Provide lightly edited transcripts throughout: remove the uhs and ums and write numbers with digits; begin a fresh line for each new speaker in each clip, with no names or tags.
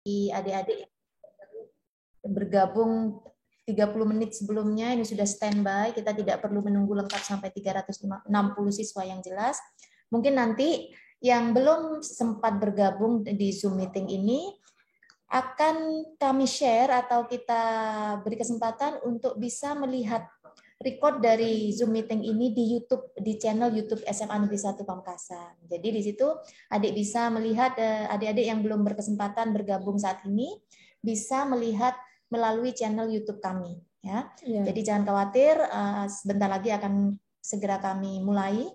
adik-adik bergabung 30 menit sebelumnya ini sudah standby, kita tidak perlu menunggu lengkap sampai 360 siswa yang jelas. Mungkin nanti yang belum sempat bergabung di Zoom meeting ini akan kami share atau kita beri kesempatan untuk bisa melihat record dari Zoom meeting ini di YouTube, di channel YouTube SMA Negeri 1 Pamekasan. Jadi di situ adik bisa melihat, adik-adik yang belum berkesempatan bergabung saat ini bisa melihat melalui channel YouTube kami. Ya. Jadi jangan khawatir, sebentar lagi akan segera kami mulai.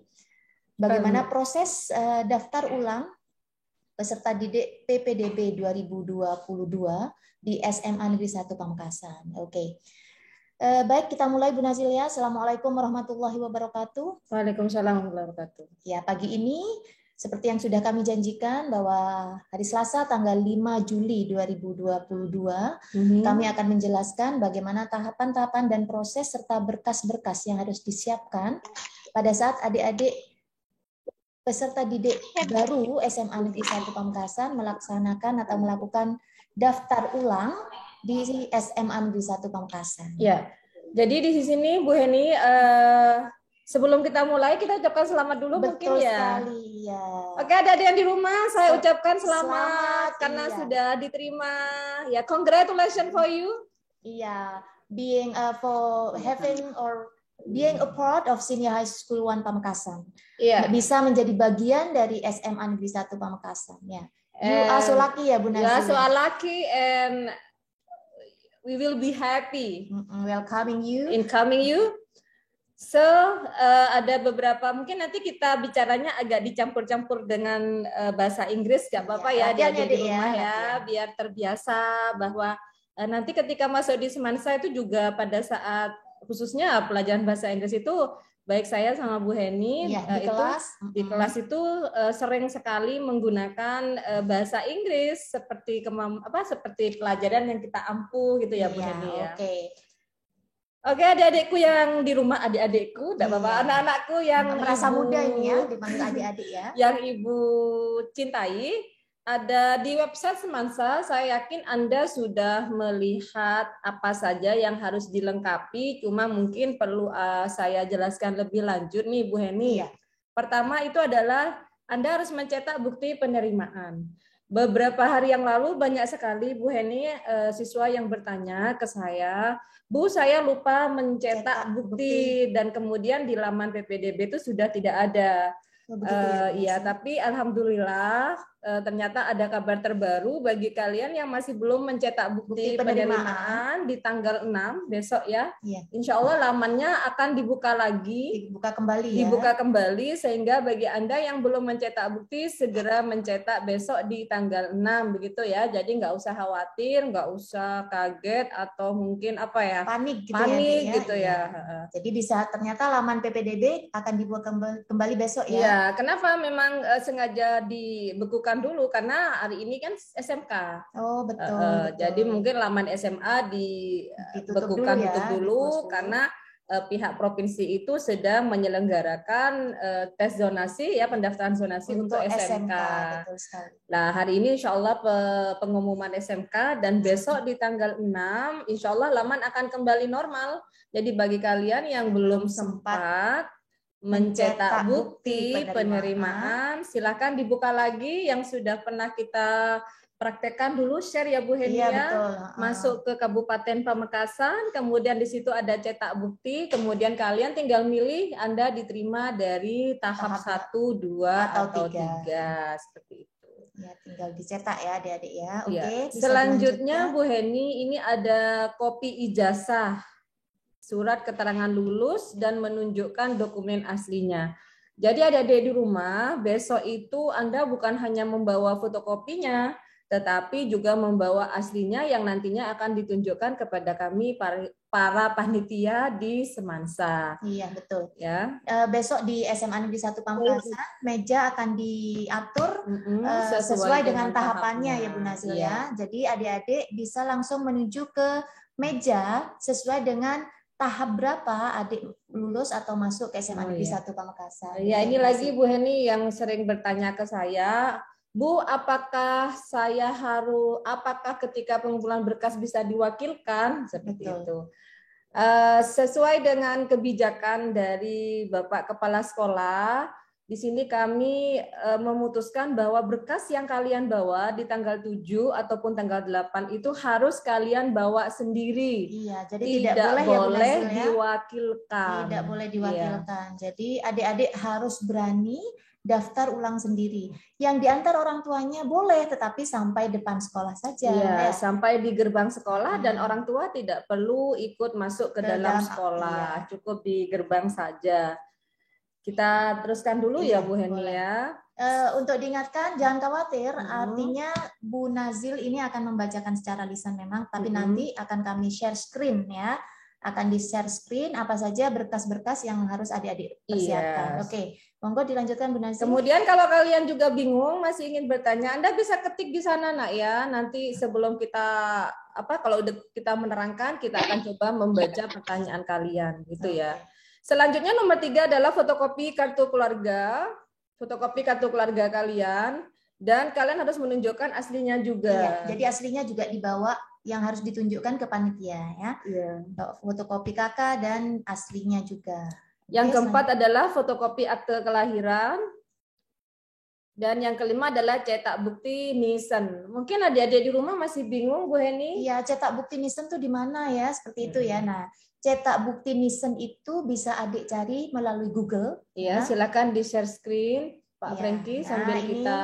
Bagaimana proses daftar ulang peserta didik PPDB 2022 di SMA Negeri 1 Pamekasan. Oke. Baik, kita mulai Bu Nazilia. Assalamualaikum warahmatullahi wabarakatuh.
Waalaikumsalam warahmatullahi wabarakatuh.
Ya, pagi ini seperti yang sudah kami janjikan bahwa hari Selasa tanggal 5 Juli 2022 kami akan menjelaskan bagaimana tahapan-tahapan dan proses serta berkas-berkas yang harus disiapkan pada saat adik-adik peserta didik baru SMA Negeri 1 Pamekasan melaksanakan atau melakukan daftar ulang di SMA Negeri 1 Pamekasan.
Ya, jadi di sini Bu Heni, sebelum kita mulai kita ucapkan selamat dulu.
Betul
mungkin ya.
Sekali, ya.
Oke, ada yang di rumah, saya ucapkan selamat karena sudah diterima. Ya, congratulations for you.
Iya, being for having or being a part of Senior High School 1 Pamekasan.
Iya.
Bisa menjadi bagian dari SMA Negeri 1 Pamekasan. Ya. You are so lucky ya Bu Nazila.
You are so lucky and we will be happy
welcoming you.
So ada beberapa, mungkin nanti kita bicaranya agak dicampur-campur dengan bahasa Inggris, nggak apa-apa ya, di rumah ya, biar terbiasa bahwa nanti ketika masuk di Semansa itu juga pada saat khususnya pelajaran bahasa Inggris itu baik saya sama Bu Heni di kelas itu sering sekali menggunakan bahasa Inggris seperti seperti pelajaran yang kita ampuh gitu ya Bu Heni ya. Oke, adik-adikku yang di rumah, adik-adikku, tidak apa-apa, anak-anakku yang
merasa muda ini ya, dipanggil adik-adik ya.
Yang Ibu cintai, ada di website Semansa, saya yakin Anda sudah melihat apa saja yang harus dilengkapi, cuma mungkin perlu saya jelaskan lebih lanjut nih Bu Heni. Pertama itu adalah Anda harus mencetak bukti penerimaan. Beberapa hari yang lalu banyak sekali Bu Heni siswa yang bertanya ke saya, Bu, saya lupa mencetak bukti dan kemudian di laman PPDB itu sudah tidak ada. Iya, tapi alhamdulillah ternyata ada kabar terbaru bagi kalian yang masih belum mencetak bukti penerimaan di tanggal 6 besok ya. Insya Allah lamannya akan dibuka lagi, dibuka kembali sehingga bagi Anda yang belum mencetak bukti segera mencetak besok di tanggal 6 begitu ya. Jadi nggak usah khawatir, nggak usah kaget atau mungkin
panik
gitu ya.
Jadi bisa ternyata laman PPDB akan dibuka kembali besok ya.
Ya, kenapa memang sengaja dibekukan dulu karena hari ini kan SMK.
Oh, betul.
Jadi mungkin laman SMA dibekukan dulu karena pihak provinsi itu sedang menyelenggarakan tes zonasi ya, pendaftaran zonasi untuk SMK.
Betul sekali.
Nah, hari ini insya Allah pengumuman SMK dan besok di tanggal 6 insya Allah laman akan kembali normal. Jadi bagi kalian yang belum sempat mencetak bukti penerimaan, silakan dibuka lagi. Yang sudah pernah kita praktekkan dulu, share ya Bu Heni ya. Masuk ke Kabupaten Pamekasan, kemudian di situ ada cetak bukti, kemudian kalian tinggal milih Anda diterima dari tahap 1, 2 atau 3 seperti itu.
Ya, tinggal dicetak ya adik-adik ya.
Oke. Selanjutnya Bu Heni, ini ada kopi ijazah, surat keterangan lulus, dan menunjukkan dokumen aslinya. Jadi adik-adik di rumah, besok itu Anda bukan hanya membawa fotokopinya, tetapi juga membawa aslinya yang nantinya akan ditunjukkan kepada kami para panitia di Semansa.
Iya, betul.
Ya.
Besok di SMA Negeri 1 Pamekasan, meja akan diatur sesuai dengan tahapannya ya Bu Nazil ya. Jadi adik-adik bisa langsung menuju ke meja sesuai dengan tahap berapa adik lulus atau masuk ke SMA Negeri 1 Pamekasan.
Ya, ini lagi Bu Heni yang sering bertanya ke saya, Bu, apakah ketika pengumpulan berkas bisa diwakilkan? Seperti
Betul.
itu. Sesuai dengan kebijakan dari Bapak Kepala Sekolah, di sini kami memutuskan bahwa berkas yang kalian bawa di tanggal 7 ataupun tanggal 8 itu harus kalian bawa sendiri.
Iya, jadi
Tidak
tidak boleh ya Bu Nazil ya.
diwakilkan.
Tidak boleh
Iya.
diwakilkan. Jadi adik-adik harus berani daftar ulang sendiri. Yang diantar orang tuanya boleh, tetapi sampai depan sekolah saja.
Iya,
Ya.
sampai di gerbang sekolah dan orang tua tidak perlu ikut masuk ke dalam sekolah,
iya.
cukup di gerbang saja. Kita teruskan dulu
Iya,
ya Bu Heni
boleh.
ya.
Untuk diingatkan, jangan khawatir, artinya Bu Nazil ini akan membacakan secara lisan memang, tapi nanti akan kami share screen ya. Akan di-share screen apa saja berkas-berkas yang harus adik-adik persiapkan. Oke, monggo dilanjutkan Bu Nazil.
Kemudian kalau kalian juga bingung, masih ingin bertanya, Anda bisa ketik di sana Nak ya. Nanti sebelum kita kalau udah kita menerangkan, kita akan coba membaca pertanyaan kalian gitu ya. Selanjutnya nomor 3 adalah fotokopi kartu keluarga. Fotokopi kartu keluarga kalian. Dan kalian harus menunjukkan aslinya juga.
Iya, jadi aslinya juga dibawa yang harus ditunjukkan ke panitia ya.
Iya.
Fotokopi kakak dan aslinya juga.
Yang keempat adalah fotokopi akte kelahiran. Dan yang kelima adalah cetak bukti nisan. Mungkin adik-adik di rumah masih bingung Bu Heni?
Iya, cetak bukti nisan tuh di mana ya? Seperti itu ya. Nah, cetak bukti nisan itu bisa adik cari melalui Google.
Iya, silakan di-share screen Pak Franky sambil kita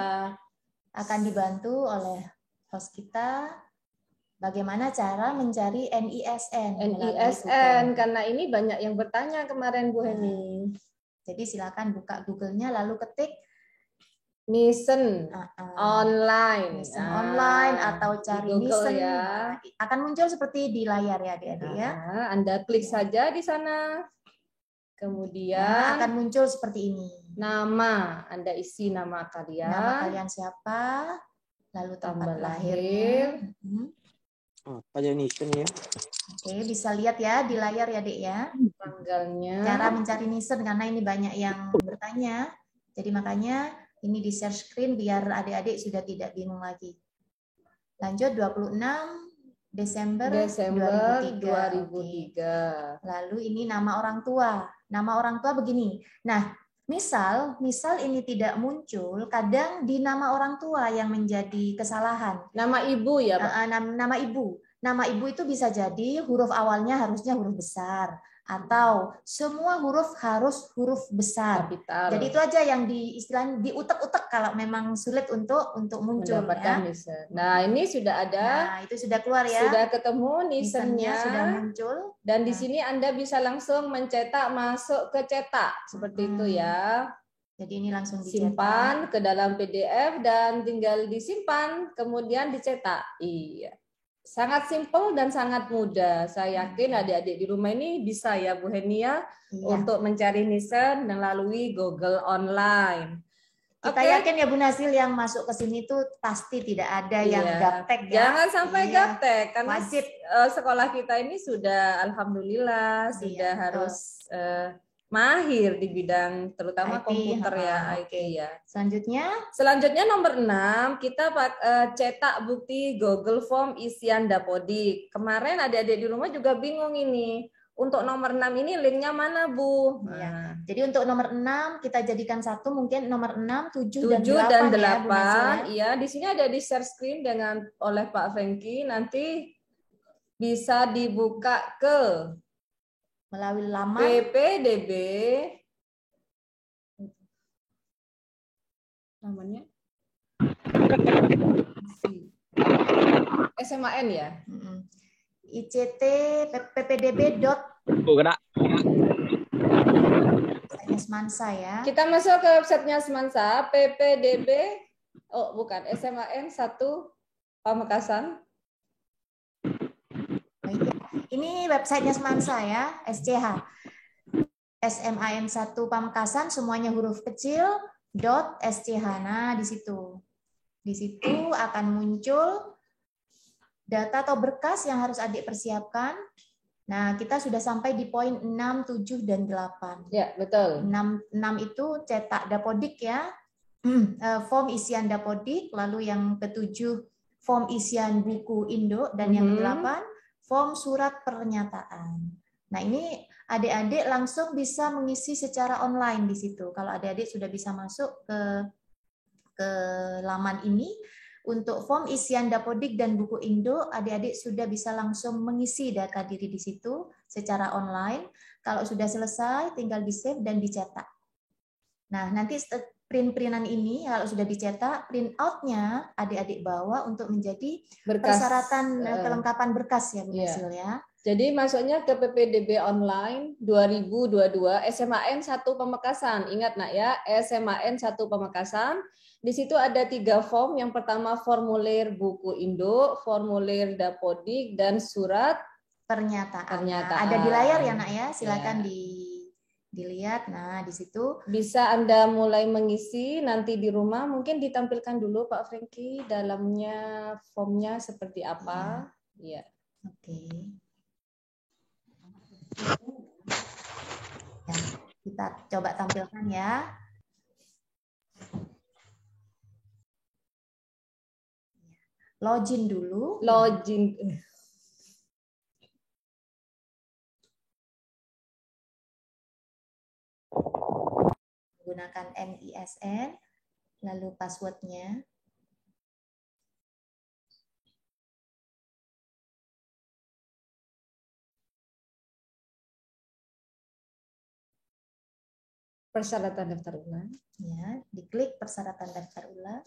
akan dibantu oleh host kita bagaimana cara mencari NISN.
NISN karena ini banyak yang bertanya kemarin Bu Heni.
Jadi silakan buka Google-nya lalu ketik
Nisan online.
Nisan online atau cari Nisan
ya.
Akan muncul seperti di layar ya adik-adik ya.
Anda klik saja di sana. Kemudian
akan muncul seperti ini.
Nama, Anda isi nama kalian.
Nama kalian siapa? Lalu tempat lahir.
Apa aja Nisan ya?
Oke, bisa lihat ya di layar ya, Dek ya.
Tanggalnya.
Cara mencari Nisan karena ini banyak yang bertanya. Jadi makanya ini di share screen biar adik-adik sudah tidak bingung lagi. Lanjut 26 Desember 2003. Lalu ini nama orang tua. Nama orang tua begini. Nah, misal ini tidak muncul, kadang di nama orang tua yang menjadi kesalahan.
Nama ibu ya, Pak?
Nama ibu. Nama ibu itu bisa jadi huruf awalnya harusnya huruf besar. Atau semua huruf harus huruf besar.
Kapital.
Jadi itu aja yang istilahnya diutek-utek kalau memang sulit untuk muncul ya.
Nah, ini sudah ada.
Nah, itu sudah keluar ya.
Sudah ketemu nisannya,
sudah muncul.
Dan di sini Anda bisa langsung mencetak masuk ke cetak seperti itu ya.
Jadi ini langsung
disimpan ke dalam PDF dan tinggal disimpan kemudian dicetak. Iya. Sangat simpel dan sangat mudah. Saya yakin adik-adik di rumah ini bisa ya Bu Henia untuk mencari nisan melalui Google Online.
Kita yakin ya Bu Nazil yang masuk ke sini tuh pasti tidak ada yang gaptek ya.
Jangan sampai gaptek karena
wajib.
Sekolah kita ini sudah alhamdulillah sudah harus mahir di bidang terutama IT, komputer ya, IT ya. Selanjutnya nomor 6 kita cetak bukti Google Form isian Dapodik. Kemarin adik-adik di rumah juga bingung ini. Untuk nomor 6 ini linknya mana Bu?
Ya. Jadi untuk nomor 6 kita jadikan satu mungkin nomor 6, 7
dan 8
ya.
Iya, di sini ada di share screen oleh Pak Franky. Nanti bisa dibuka ke
melalui laman
PPDB namanya SMAN ya.
ICT ppdb. Semansa ya.
Kita masuk ke websitenya Semansa PPDB. Oh, bukan SMAN 1 Pamekasan.
Ini websitenya Semansa ya, SCH. SMAN 1 Pamekasan semuanya huruf kecil .SCH. Nah, di situ. Di situ akan muncul data atau berkas yang harus adik persiapkan. Nah, kita sudah sampai di poin 6, 7 dan 8.
Ya, betul.
6 itu cetak Dapodik ya. Form isian Dapodik, lalu yang ketujuh form isian buku Indo, dan yang kedelapan form surat pernyataan. Nah, ini adik-adik langsung bisa mengisi secara online di situ. Kalau adik-adik sudah bisa masuk ke laman ini, untuk form isian Dapodik dan buku Indo, adik-adik sudah bisa langsung mengisi data diri di situ secara online. Kalau sudah selesai, tinggal di-save dan dicetak. Nah, nanti print-printan ini kalau sudah dicetak, print out-nya adik-adik bawa untuk menjadi
Berkas,
persyaratan kelengkapan berkas ya Bu Nasil ya.
Jadi masuknya ke PPDB online 2022 SMAN 1 Pamekasan. Ingat nak ya, SMAN 1 Pamekasan. Di situ ada 3 form. Yang pertama formulir buku Indo, formulir Dapodik, dan surat
pernyataan. Ada di layar ya nak ya, silakan dilihat. Nah, di situ
bisa Anda mulai mengisi nanti di rumah. Mungkin ditampilkan dulu Pak Franky dalamnya formnya seperti apa. Ya.
Oke. Ya, kita coba tampilkan ya. Login dulu.
Login.
Menggunakan NISN, lalu passwordnya.
Persyaratan daftar ulang.
Ya, diklik persyaratan daftar ulang.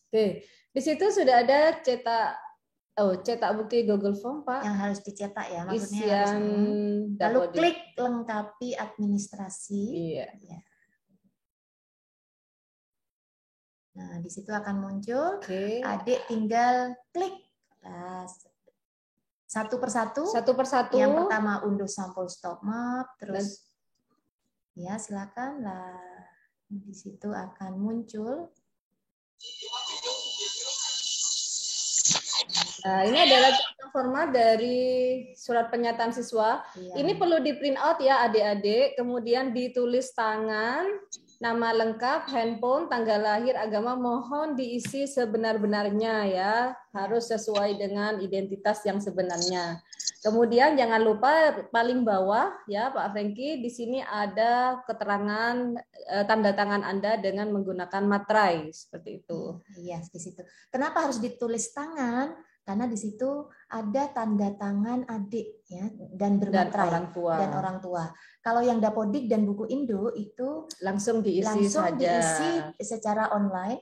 Oke, di situ sudah ada cetak bukti Google Form, Pak.
Yang harus dicetak ya, maksudnya
Isian
harus. Lalu klik lengkapi administrasi.
Iya.
Ya. Nah, di situ akan muncul. Adik tinggal klik satu persatu.
Satu persatu.
Yang pertama unduh sampul stop map, terus ya silakan lah. Di situ akan muncul.
Nah, ini adalah format dari surat pernyataan siswa.
Iya.
Ini perlu di print out ya adik-adik, kemudian ditulis tangan, nama lengkap, handphone, tanggal lahir, agama, mohon diisi sebenar-benarnya ya, harus sesuai dengan identitas yang sebenarnya. Kemudian jangan lupa paling bawah ya Pak Franky, di sini ada keterangan tanda tangan Anda dengan menggunakan materai seperti itu.
Iya, di situ. Kenapa harus ditulis tangan? Karena di situ ada tanda tangan adik ya dan bermaterai
dan orang tua.
Kalau yang Dapodik dan buku Indo itu
langsung diisi
secara online.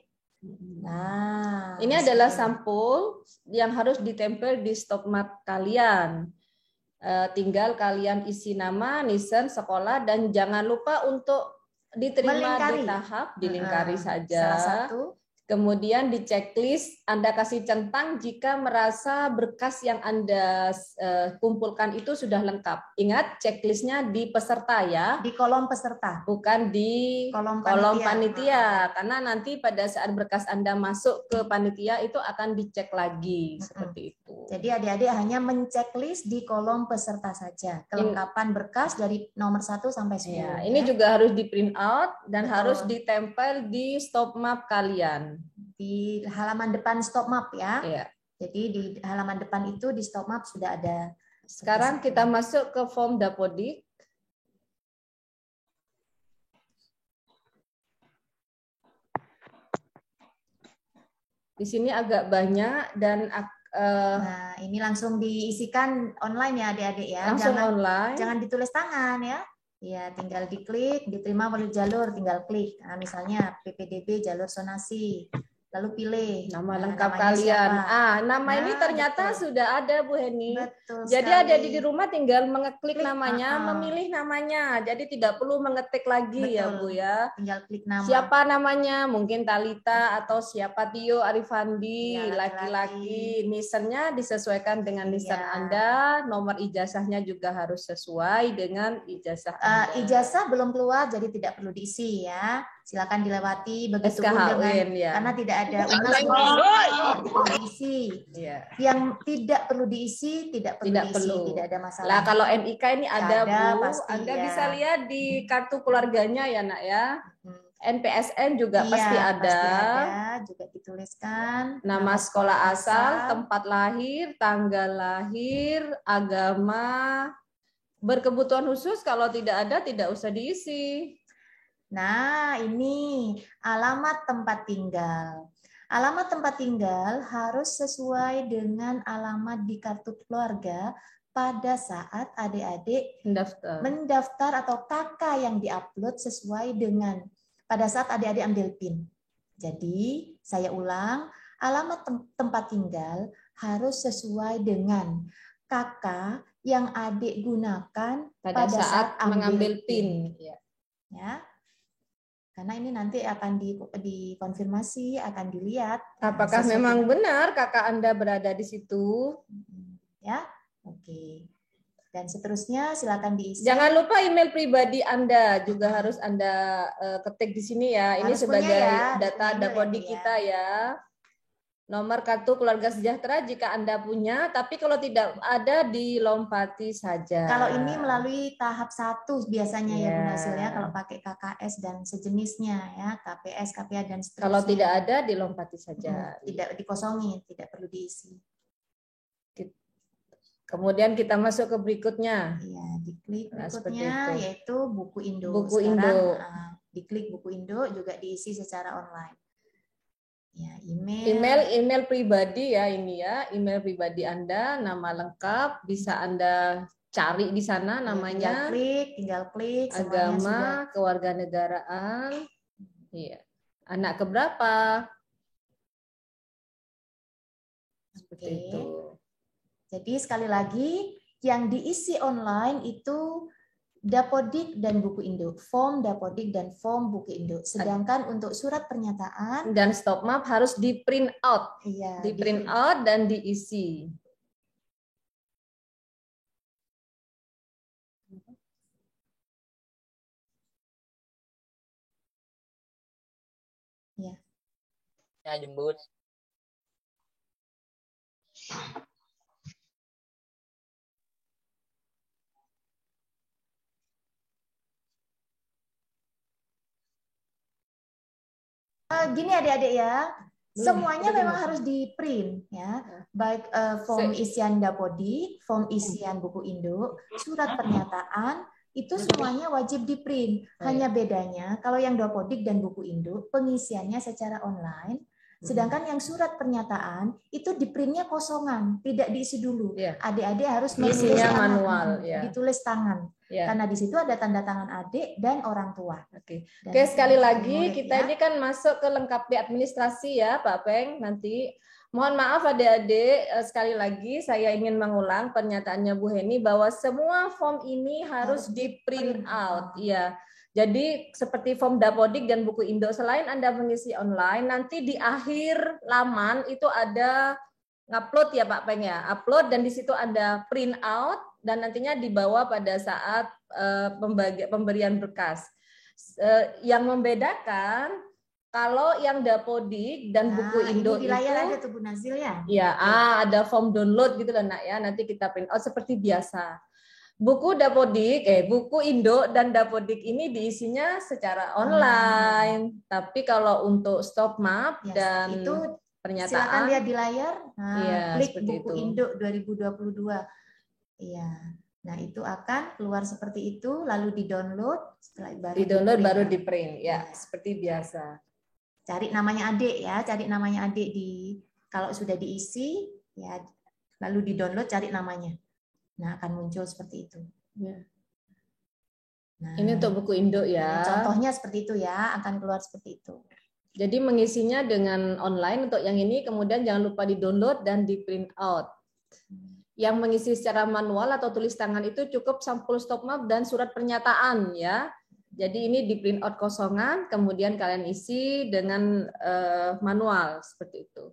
Nah,
ini adalah sampul yang harus ditempel di stop map kalian. Tinggal kalian isi nama, nisan, sekolah, dan jangan lupa untuk diterima di tahap dilingkari saja.
Salah satu.
Kemudian di checklist Anda kasih centang jika merasa berkas yang Anda kumpulkan itu sudah lengkap. Ingat checklistnya di peserta ya.
Di kolom peserta.
Bukan di kolom panitia. Karena nanti pada saat berkas Anda masuk ke panitia itu akan dicek lagi. Seperti itu.
Jadi adik-adik hanya menceklis di kolom peserta saja. Kelengkapan berkas dari nomor 1 sampai 10.
Ya, ini juga harus di print out dan harus ditempel di stop map kalian.
Di halaman depan stop map ya.
Iya.
Jadi di halaman depan itu di stop map sudah ada.
Sekarang kita masuk ke form Dapodik. Di sini agak banyak dan
nah, ini langsung diisikan online ya adik-adik ya.
Langsung online.
Jangan ditulis tangan ya. Ya, tinggal diklik, diterima melalui jalur, tinggal klik. Nah, misalnya PPDB jalur sonasi. Lalu pilih
nama lengkap kalian.
Siapa?
Nama ini ternyata sudah ada Bu Heni.
Betul
jadi
sekali.
ada di rumah tinggal mengeklik namanya, memilih namanya. Jadi tidak perlu mengetik lagi. Betul. Ya Bu ya.
Tinggal klik nama.
Siapa namanya? Mungkin Talita atau siapa Tio Arifandi, laki-laki. Nisannya disesuaikan dengan nisan Anda. Nomor ijazahnya juga harus sesuai dengan ijazah Anda.
Ijazah belum keluar jadi tidak perlu diisi ya. silakan dilewati. Begitu pun dengan
SKHUN, ya.
karena tidak ada UNAS yang perlu diisi.
Ya.
Yang tidak perlu diisi tidak perlu diisi, tidak ada masalah.
Lah kalau NIK ini ada, Bu,
pasti,
Anda
ya.
bisa lihat di kartu keluarganya ya, Nak ya. NPSN juga
Iya,
pasti ada,
juga dituliskan
nama sekolah asal, tempat lahir, tanggal lahir, agama, berkebutuhan khusus kalau tidak ada tidak usah diisi.
Nah, ini alamat tempat tinggal. Alamat tempat tinggal harus sesuai dengan alamat di kartu keluarga pada saat adik-adik mendaftar atau kakak yang diupload sesuai dengan pada saat adik-adik ambil PIN. Jadi, saya ulang, alamat tempat tinggal harus sesuai dengan kakak yang adik gunakan pada saat mengambil PIN. Ya. Karena ini nanti akan dikonfirmasi, akan dilihat
apakah memang benar kakak Anda berada di situ.
Ya, oke. Dan seterusnya silakan diisi.
Jangan lupa email pribadi Anda juga harus Anda ketik di sini ya. Ini
Harus
sebagai
ya,
data Dapodik kita ya. Nomor kartu keluarga sejahtera jika Anda punya, tapi kalau tidak ada dilompati saja.
Kalau ini melalui tahap 1 biasanya ya Bu Nasil ya, kalau pakai KKS dan sejenisnya ya, KPS, KPA dan seterusnya.
Kalau tidak ada dilompati saja.
Tidak dikosongin, tidak perlu diisi.
Kemudian kita masuk ke berikutnya.
Iya, diklik berikutnya yaitu buku Indo.
Buku
Sekarang,
Indo.
Diklik buku Indo juga diisi secara online. Ya,
email pribadi ya ini ya, email pribadi Anda, nama lengkap bisa Anda cari di sana namanya.
Tinggal klik.
Agama, kewarganegaraan. Iya. Anak keberapa? Seperti itu.
Jadi sekali lagi yang diisi online itu Dapodik dan buku Indo, form Dapodik dan form buku Indo. Sedangkan untuk surat pernyataan
dan stop map harus di print out,
iya,
di print out dan diisi.
Ya.
Ya jemput.
Gini adik-adik ya, semuanya memang harus di print ya, baik form isian Dapodik, form isian buku Indo, surat pernyataan itu semuanya wajib di print. Hanya bedanya kalau yang Dapodik dan buku Indo pengisiannya secara online, sedangkan yang surat pernyataan itu di printnya kosongan, tidak diisi dulu. Adik-adik harus menulis
manual,
ditulis tangan. Karena di situ ada tanda tangan adik dan orang tua.
Oke, sekali lagi kita ini kan masuk ke lengkap di administrasi ya, Pak Peng. Nanti mohon maaf adik-adik, sekali lagi saya ingin mengulang pernyataannya Bu Heni bahwa semua form ini harus di print out. Iya. Jadi seperti form Dapodik dan buku Indo, selain Anda mengisi online, nanti di akhir laman itu ada ngupload ya Pak Peng ya, upload dan di situ ada print out dan nantinya dibawa pada saat pemberian berkas. Yang membedakan kalau yang Dapodik dan buku Indo
ini di layar ada tuh Bu Nazil ya?
Iya, ada form download gitu loh Nak ya, nanti kita print out seperti biasa. Buku Dapodik, buku Indo dan Dapodik ini diisinya secara online. Tapi kalau untuk stop map dan
itu
pernyataan,
silakan lihat di layar. Klik buku
itu.
Indo 2022. Iya. Nah, itu akan keluar seperti itu, lalu di-download, setelah
baru di-print. Ya, seperti biasa.
Cari namanya adik ya, cari namanya adik kalau sudah diisi ya, lalu di-download cari namanya. Nah, akan muncul seperti itu. Nah,
ini untuk buku Indo ya.
Contohnya seperti itu ya, akan keluar seperti itu.
Jadi mengisinya dengan online untuk yang ini, kemudian jangan lupa di-download dan di-print out. Yang mengisi secara manual atau tulis tangan itu cukup sampul stop map dan surat pernyataan ya. Jadi ini di print out kosongan, kemudian kalian isi dengan manual seperti itu.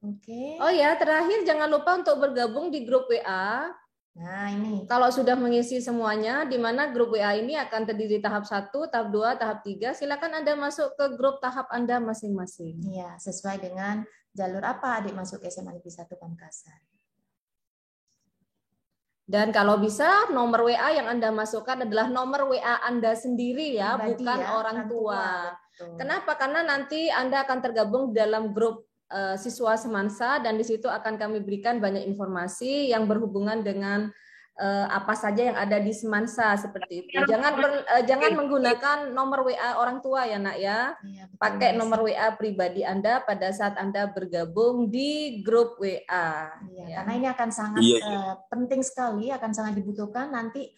Oke.
Oh ya, terakhir jangan lupa untuk bergabung di grup WA.
Nah, ini.
Kalau sudah mengisi semuanya, di mana grup WA ini akan terdiri tahap 1, tahap 2, tahap 3, silakan Anda masuk ke grup tahap Anda masing-masing.
Iya, sesuai dengan jalur apa adik masuk SMA Negeri 1 Pamekasan.
Dan kalau bisa, nomor WA yang Anda masukkan adalah nomor WA Anda sendiri ya,
Pribadi
bukan
ya,
orang tua.
Betul.
Kenapa? Karena nanti Anda akan tergabung dalam grup siswa semansa dan di situ akan kami berikan banyak informasi yang berhubungan dengan apa saja yang ada di semansa seperti itu. Jangan menggunakan nomor WA orang tua ya nak ya.
Iya, betul,
pakai
Mas.
nomor WA pribadi Anda pada saat Anda bergabung di grup WA.
Iya,
Ya.
karena ini akan sangat penting sekali, akan sangat dibutuhkan nanti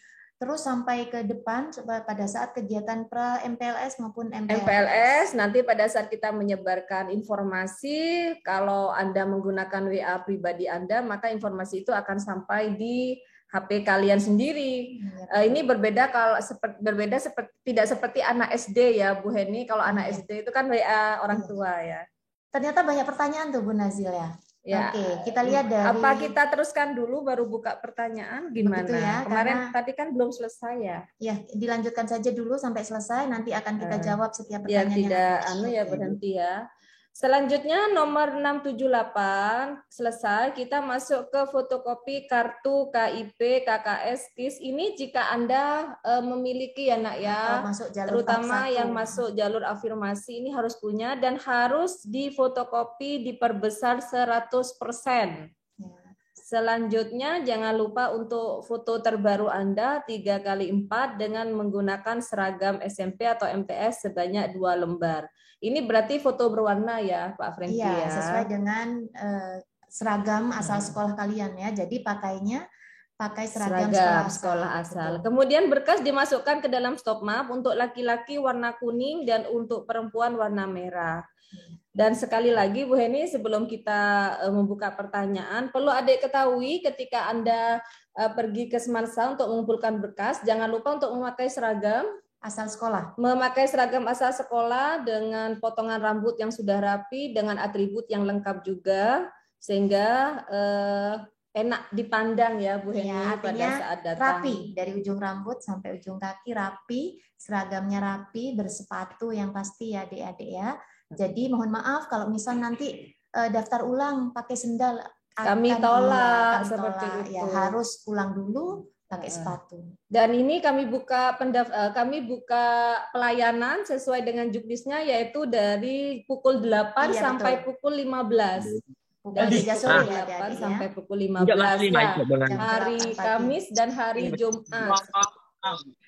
terus sampai ke depan pada saat kegiatan pra MPLS maupun
MPLS nanti pada saat kita menyebarkan informasi, kalau Anda menggunakan WA pribadi Anda, maka informasi itu akan sampai di HP kalian sendiri. Ini berbeda tidak seperti anak SD ya Bu Heni. Kalau anak SD itu kan WA orang tua ya.
Ternyata banyak pertanyaan tuh Bu Nazil ya.
Ya.
Oke, kita lihat dari.
Apa kita teruskan dulu baru buka pertanyaan gimana?
Begitu ya,
Kemarin tadi kan belum selesai ya.
Ya, dilanjutkan saja dulu sampai selesai, nanti akan kita jawab setiap
Biar
pertanyaan.
tidak berhenti ya. Selanjutnya nomor 678 selesai, kita masuk ke fotokopi kartu KIP, KKS, KIS. Ini jika Anda memiliki ya nak ya, terutama yang masuk jalur afirmasi ini harus punya dan harus difotokopi diperbesar 100%. Selanjutnya jangan lupa untuk foto terbaru Anda 3x4 dengan menggunakan seragam SMP atau MTS sebanyak 2 lembar. Ini berarti foto berwarna ya Pak Franky ya?
Iya, sesuai dengan seragam asal sekolah kalian ya. Jadi pakai seragam
sekolah asal. Kemudian berkas dimasukkan ke dalam stok map untuk laki-laki warna kuning dan untuk perempuan warna merah. Dan sekali lagi Bu Heni, sebelum kita membuka pertanyaan, perlu adik ketahui ketika Anda pergi ke Semansa untuk mengumpulkan berkas, jangan lupa untuk memakai seragam
asal sekolah.
Memakai seragam asal sekolah dengan potongan rambut yang sudah rapi, dengan atribut yang lengkap juga, sehingga enak dipandang ya Bu Heni ya, pada saat datang.
Rapi, dari ujung rambut sampai ujung kaki rapi, seragamnya rapi, bersepatu yang pasti ya adik-adik ya. Jadi mohon maaf kalau misal nanti daftar ulang pakai sendal,
kami tolak seperti itu.
Ya, harus pulang dulu pakai sepatu.
Dan ini kami buka pelayanan sesuai dengan juknisnya, yaitu dari pukul 8 sampai pukul 15. Dari
sore
8 sampai pukul 15 ya. Hari Kamis dan hari Jumat.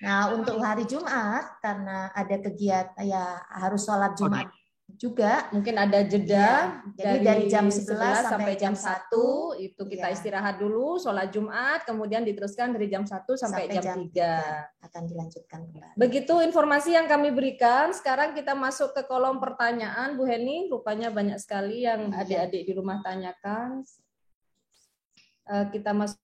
Nah, untuk hari Jumat karena ada kegiatan ya harus sholat Jumat juga,
mungkin ada jeda
ya, dari jam 11
sampai jam 1 itu kita istirahat dulu, sholat Jumat, kemudian diteruskan dari jam 1 sampai jam 3
akan dilanjutkan kembali.
Begitu informasi yang kami berikan. Sekarang kita masuk ke kolom pertanyaan Bu Heni, rupanya banyak sekali yang adik-adik di rumah tanyakan. Kita masuk.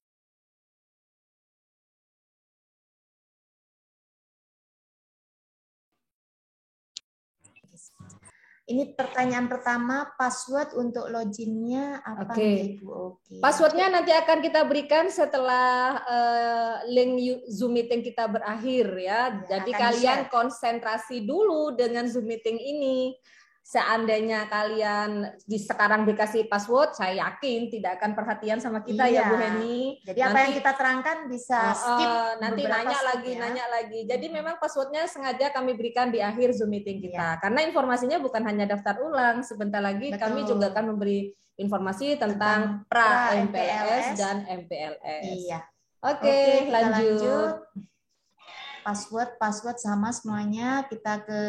Ini pertanyaan pertama, password untuk loginnya apa Bu?
Passwordnya nanti akan kita berikan setelah link Zoom meeting kita berakhir ya. Jadi kalian konsentrasi dulu dengan Zoom meeting ini. Seandainya kalian sekarang dikasih password, saya yakin tidak akan perhatian sama kita ya Bu Heni.
Jadi apa yang kita terangkan bisa skip.
Nanti nanya lagi. Jadi memang passwordnya sengaja kami berikan di akhir Zoom meeting kita. Karena informasinya bukan hanya daftar ulang. Sebentar lagi kami juga akan memberi informasi tentang pra MPLS dan MPLS.
Iya.
Oke, lanjut.
Password sama semuanya. Kita ke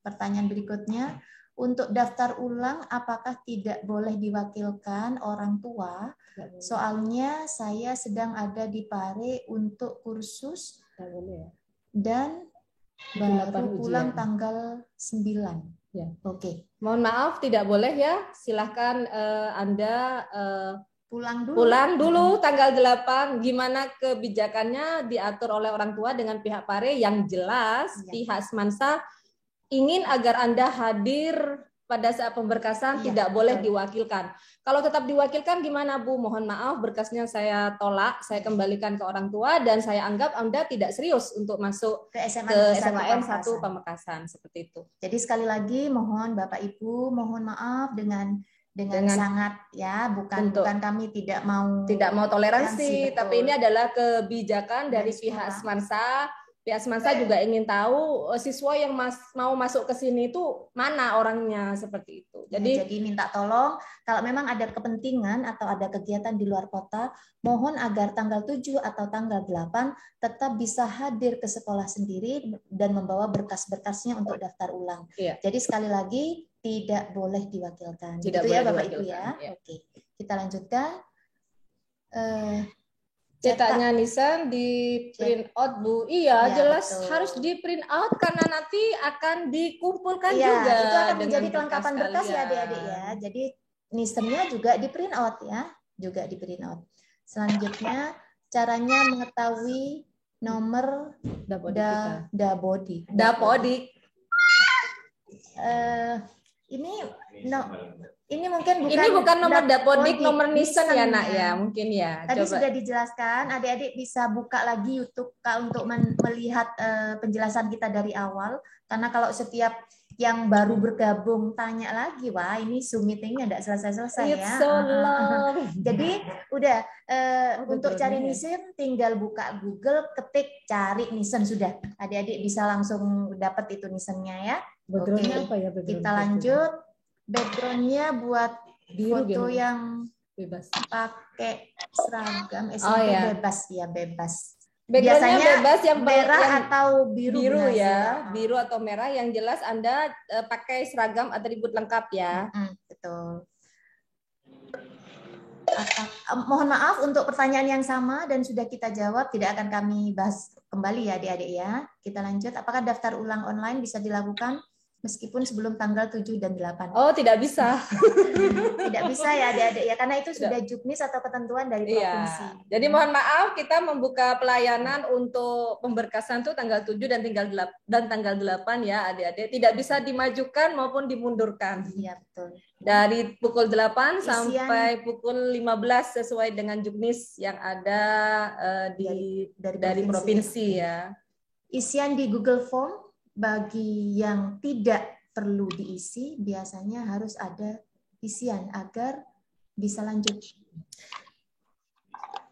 pertanyaan berikutnya. Untuk daftar ulang, apakah tidak boleh diwakilkan orang tua? Soalnya saya sedang ada di Pare untuk kursus dan baru pulang tanggal 9.
Ya.
Oke.
Mohon maaf, tidak boleh ya. Silahkan Anda
pulang
dulu tanggal 8. Gimana kebijakannya diatur oleh orang tua dengan pihak Pare yang jelas pihak Semansa ingin agar Anda hadir pada saat pemberkasan
Iya,
tidak boleh
betul.
diwakilkan. Kalau tetap diwakilkan gimana Bu? Mohon maaf, berkasnya saya tolak, saya kembalikan ke orang tua dan saya anggap Anda tidak serius untuk masuk
Ke SMA
ke
Negeri 1
SMA N 1
Pamekasan.
Pamekasan seperti itu.
Jadi sekali lagi mohon Bapak Ibu, mohon maaf dengan sangat ya, bukan kami tidak mau
toleransi,
betul.
tapi ini adalah kebijakan dari
Dari
pihak
sekolah.
Semansa. Pihak Semansa juga ingin tahu siswa yang mau masuk ke sini itu mana orangnya seperti itu.
Jadi minta tolong kalau memang ada kepentingan atau ada kegiatan di luar kota, mohon agar tanggal 7 atau tanggal 8 tetap bisa hadir ke sekolah sendiri dan membawa berkas-berkasnya untuk daftar ulang.
Iya.
Jadi sekali lagi tidak boleh diwakilkan.
Tidak
gitu
boleh
ya Bapak
diwakilkan.
Ibu ya.
Iya.
Oke. Kita lanjutkan.
Cetaknya Nisan di print out Bu. Iya,
ya,
jelas
betul.
harus di print out karena nanti akan dikumpulkan
ya,
juga.
Itu akan menjadi kelengkapan berkas
kalian.
ya adik-adik ya. Jadi nisennya juga di print out ya, juga di print out. Selanjutnya caranya mengetahui nomor Dapodik. Ini mungkin
bukan nomor Dapodik, nomor Nisen ya Nak ya, mungkin ya.
Tadi sudah dijelaskan, adik-adik bisa buka lagi YouTube untuk melihat penjelasan kita dari awal. Karena kalau setiap yang baru bergabung tanya lagi, wah ini Zoom meetingnya tidak selesai-selesai ya.
So long.
Jadi udah untuk cari Nisen tinggal buka Google, ketik cari Nisen sudah. Adik-adik bisa langsung dapat itu Nisennya ya. Oke, apa ya, kita lanjut. Backgroundnya buat foto yang
bebas
pakai seragam SMP bebas ya, bebas.
Biasanya bebas yang
merah atau biru
ya, biru atau merah yang jelas Anda pakai seragam atribut lengkap ya.
Betul. Mohon maaf untuk pertanyaan yang sama dan sudah kita jawab, tidak akan kami bahas kembali ya adik-adik ya. Kita lanjut, apakah daftar ulang online bisa dilakukan meskipun sebelum tanggal 7 dan 8?
Oh, tidak bisa.
Tidak bisa ya adik-adik ya, karena itu sudah juknis atau ketentuan dari provinsi.
Iya. Jadi mohon maaf, kita membuka pelayanan untuk pemberkasan itu tanggal 7 dan tanggal 8 ya adik-adik. Tidak bisa dimajukan maupun dimundurkan.
Iya, betul.
Dari pukul 8 sampai pukul 15 sesuai dengan juknis yang ada dari provinsi ya. Isian
di Google Form bagi yang tidak perlu diisi, biasanya harus ada isian agar bisa lanjut.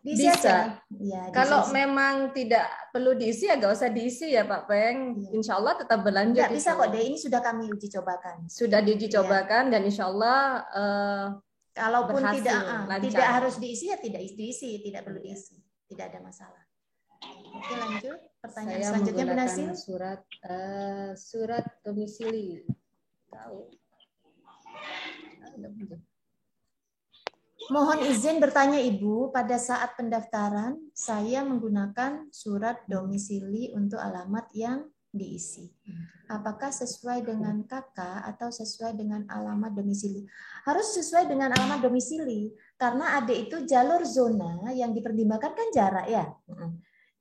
Bisa. Ya, kalau memang tidak perlu diisi, ya nggak usah diisi ya Pak Peng. Ya. Insya Allah tetap berlanjut.
Nggak bisa kok deh, ini sudah kami uji cobakan.
Sudah diuji cobakan dan Insya Allah
kalaupun tidak harus diisi ya tidak diisi, tidak perlu diisi, tidak ada masalah. Oke, lanjut. Pertanyaan selanjutnya Bu Nasil.
Surat domisili. Tahu.
Mohon izin bertanya Ibu, pada saat pendaftaran saya menggunakan surat domisili untuk alamat yang diisi. Apakah sesuai dengan kakak atau sesuai dengan alamat domisili? Harus sesuai dengan alamat domisili, karena adik itu jalur zona yang dipertimbangkan kan jarak ya.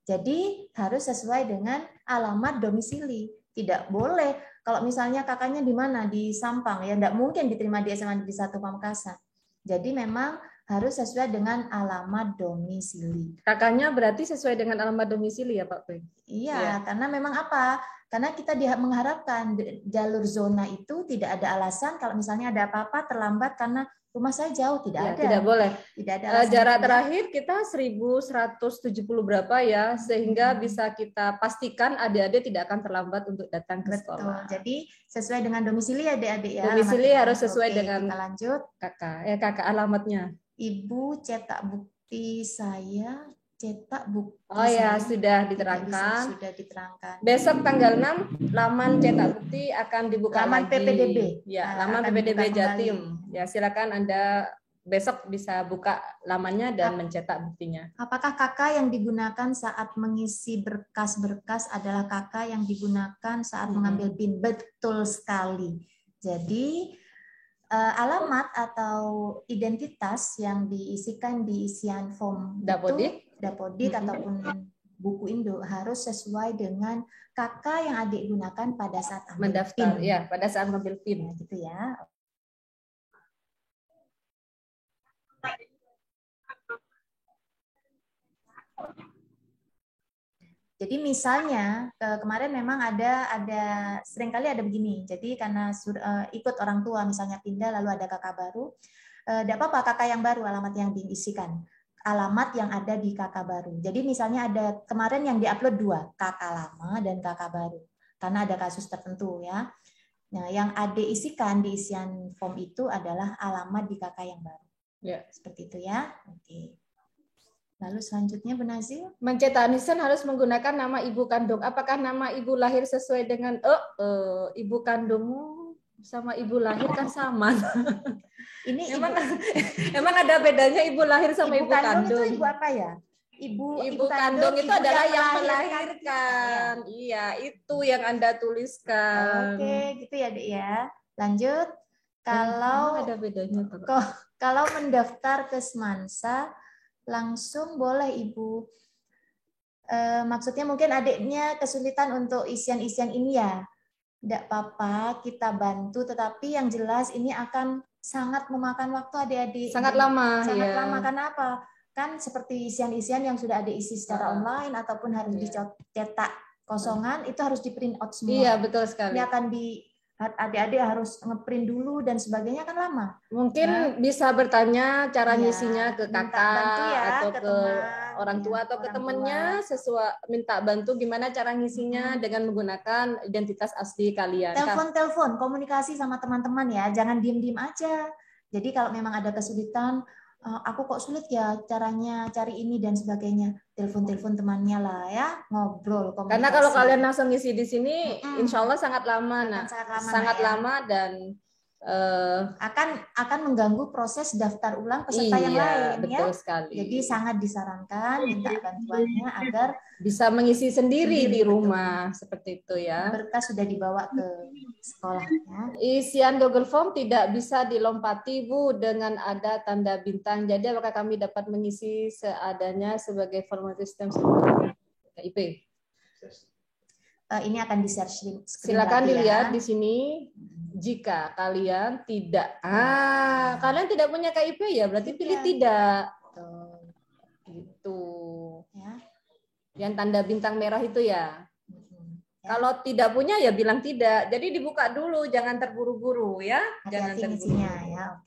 Jadi harus sesuai dengan alamat domisili. Tidak boleh kalau misalnya kakaknya di mana, di Sampang, ya tidak mungkin diterima di SMA Negeri 1 Pamekasan. Jadi memang harus sesuai dengan alamat domisili.
Kakaknya berarti sesuai dengan alamat domisili ya Pak Peng?
Iya, karena memang apa? Karena kita mengharapkan jalur zona itu tidak ada alasan kalau misalnya ada apa-apa terlambat karena rumah saya jauh, tidak ada.
Tidak boleh.
Tidak ada
jarak terakhir kita 1170 berapa ya, sehingga bisa kita pastikan adik-adik tidak akan terlambat untuk datang ke sekolah.
Jadi sesuai dengan domisili ya adik-adik ya.
Domisili harus sesuai dengan
kita lanjut.
Kakak alamatnya.
Ibu cetak bukti saya. Cetak bukti.
Oh ya, sudah diterangkan.
Sudah diterangkan.
Besok tanggal 6 laman cetak bukti akan dibuka
laman
lagi.
PPDB.
Ya, laman PPDB Jatim. Ya, silakan Anda besok bisa buka lamannya dan mencetak buktinya.
Apakah kakak yang digunakan saat mengisi berkas-berkas adalah kakak yang digunakan saat mengambil PIN? Betul sekali. Jadi alamat atau identitas yang diisikan di isian form
Dapodik
ataupun buku induk harus sesuai dengan KK yang adik gunakan pada saat ambil
Mendaftar,
PIN.
ya, pada saat ngambil PIN.
Ya, gitu ya. Jadi misalnya kemarin memang ada seringkali ada begini. Jadi karena ikut orang tua misalnya pindah lalu ada kakak baru, tidak apa-apa kakak yang baru alamat yang diisikan, alamat yang ada di kakak baru. Jadi misalnya ada kemarin yang diupload 2, kakak lama dan kakak baru, karena ada kasus tertentu ya. Nah yang adik isikan di isian form itu adalah alamat di kakak yang baru.
Ya.
Seperti itu ya. Oke. Lalu selanjutnya Bu Nazil.
Mencetak nisan harus menggunakan nama ibu kandung. Apakah nama ibu lahir sesuai dengan ibu kandungmu sama ibu lahir kan sama? Ini emang ada bedanya ibu lahir sama ibu kandung?
Itu ibu apa ya?
Ibu kandung itu adalah yang melahirkan. Iya, itu yang Anda tuliskan.
Oke, gitu ya, Dek ya. Lanjut. Kalau
ada bedanya
kalau mendaftar ke Semansa langsung boleh Ibu. Maksudnya mungkin adiknya kesulitan untuk isian-isian ini ya. Tidak apa-apa, kita bantu. Tetapi yang jelas ini akan sangat memakan waktu adik-adik.
Sangat lama.
Sangat lama, karena apa? Kan seperti isian-isian yang sudah adik isi secara online ataupun harus dicetak kosongan, itu harus di print out semua.
Iya, betul sekali.
Ini akan adik-adik harus ngeprint dulu dan sebagainya, kan lama.
Mungkin bisa bertanya cara ngisinya ke kakak atau ke orang tua atau ke temennya, minta bantu gimana cara ngisinya dengan menggunakan identitas asli kalian.
Telepon, komunikasi sama teman-teman ya, jangan diem-diem aja. Jadi kalau memang ada kesulitan, aku kok sulit ya caranya cari ini dan sebagainya, telepon temannya lah ya, ngobrol, komunikasi.
Karena kalau kalian langsung ngisi di sini, insya Allah sangat lama, sangat lama dan
akan mengganggu proses daftar ulang peserta yang lain,
betul
ya.
Sekali.
Jadi sangat disarankan minta bantuannya agar
bisa mengisi sendiri di rumah, seperti itu ya.
Berkas sudah dibawa ke sekolahnya.
Isian Google Form tidak bisa dilompati Bu dengan ada tanda bintang. Jadi apakah kami dapat mengisi seadanya sebagai formulir sistem KIP?
Ini akan di-share.
Silakan dilihat di sini. Jika kalian tidak, kalian tidak punya KIP ya, berarti pilih tidak. Gitu. Ya. Yang tanda bintang merah itu ya. Kalau tidak punya ya bilang tidak. Jadi dibuka dulu, jangan terburu-buru ya. Jangan
terburu-buru ya.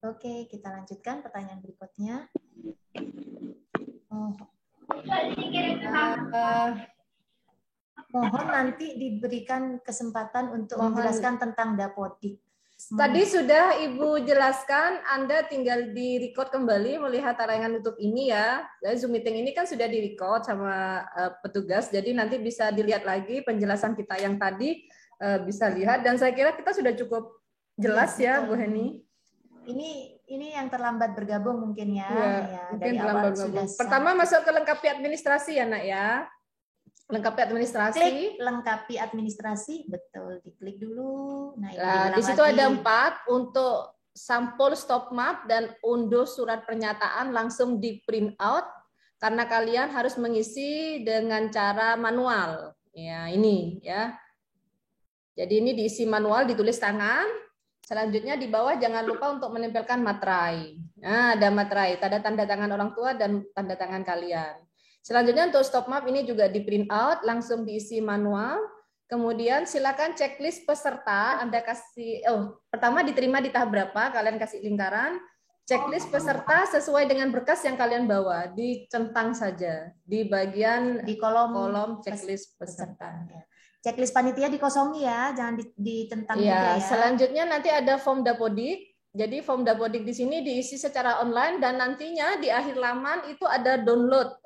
Oke, kita lanjutkan pertanyaan berikutnya. Mohon nanti diberikan kesempatan untuk menjelaskan tentang Dapodik.
Tadi sudah Ibu jelaskan, Anda tinggal di-record kembali melihat tayangan YouTube ini ya. Zoom meeting ini kan sudah di-record sama petugas, jadi nanti bisa dilihat lagi penjelasan kita yang tadi, bisa lihat. Dan saya kira kita sudah cukup jelas ya, Bu Heni.
Ini yang terlambat bergabung mungkin ya.
Mungkin dari awal sudah. Pertama masuk ke lengkapi administrasi ya, Nak ya. Lengkapi administrasi.
Klik lengkapi administrasi, betul. Diklik dulu.
Nah, di situ ada 4 untuk sampul stop map dan unduh surat pernyataan langsung di print out karena kalian harus mengisi dengan cara manual. Ya, ini ya. Jadi ini diisi manual, ditulis tangan. Selanjutnya di bawah jangan lupa untuk menempelkan materai. Nah, ada materai, tanda tangan orang tua dan tanda tangan kalian. Selanjutnya untuk stop map ini juga di print out, langsung diisi manual. Kemudian silakan checklist peserta, Anda kasih, pertama diterima di tahap berapa, kalian kasih lingkaran. Checklist peserta sesuai dengan berkas yang kalian bawa, dicentang saja di bagian
di kolom
checklist peserta.
Checklist panitia dikosongi ya, jangan ditentang juga ya.
Selanjutnya nanti ada form Dapodik. Jadi form Dapodik di sini diisi secara online dan nantinya di akhir laman itu ada download.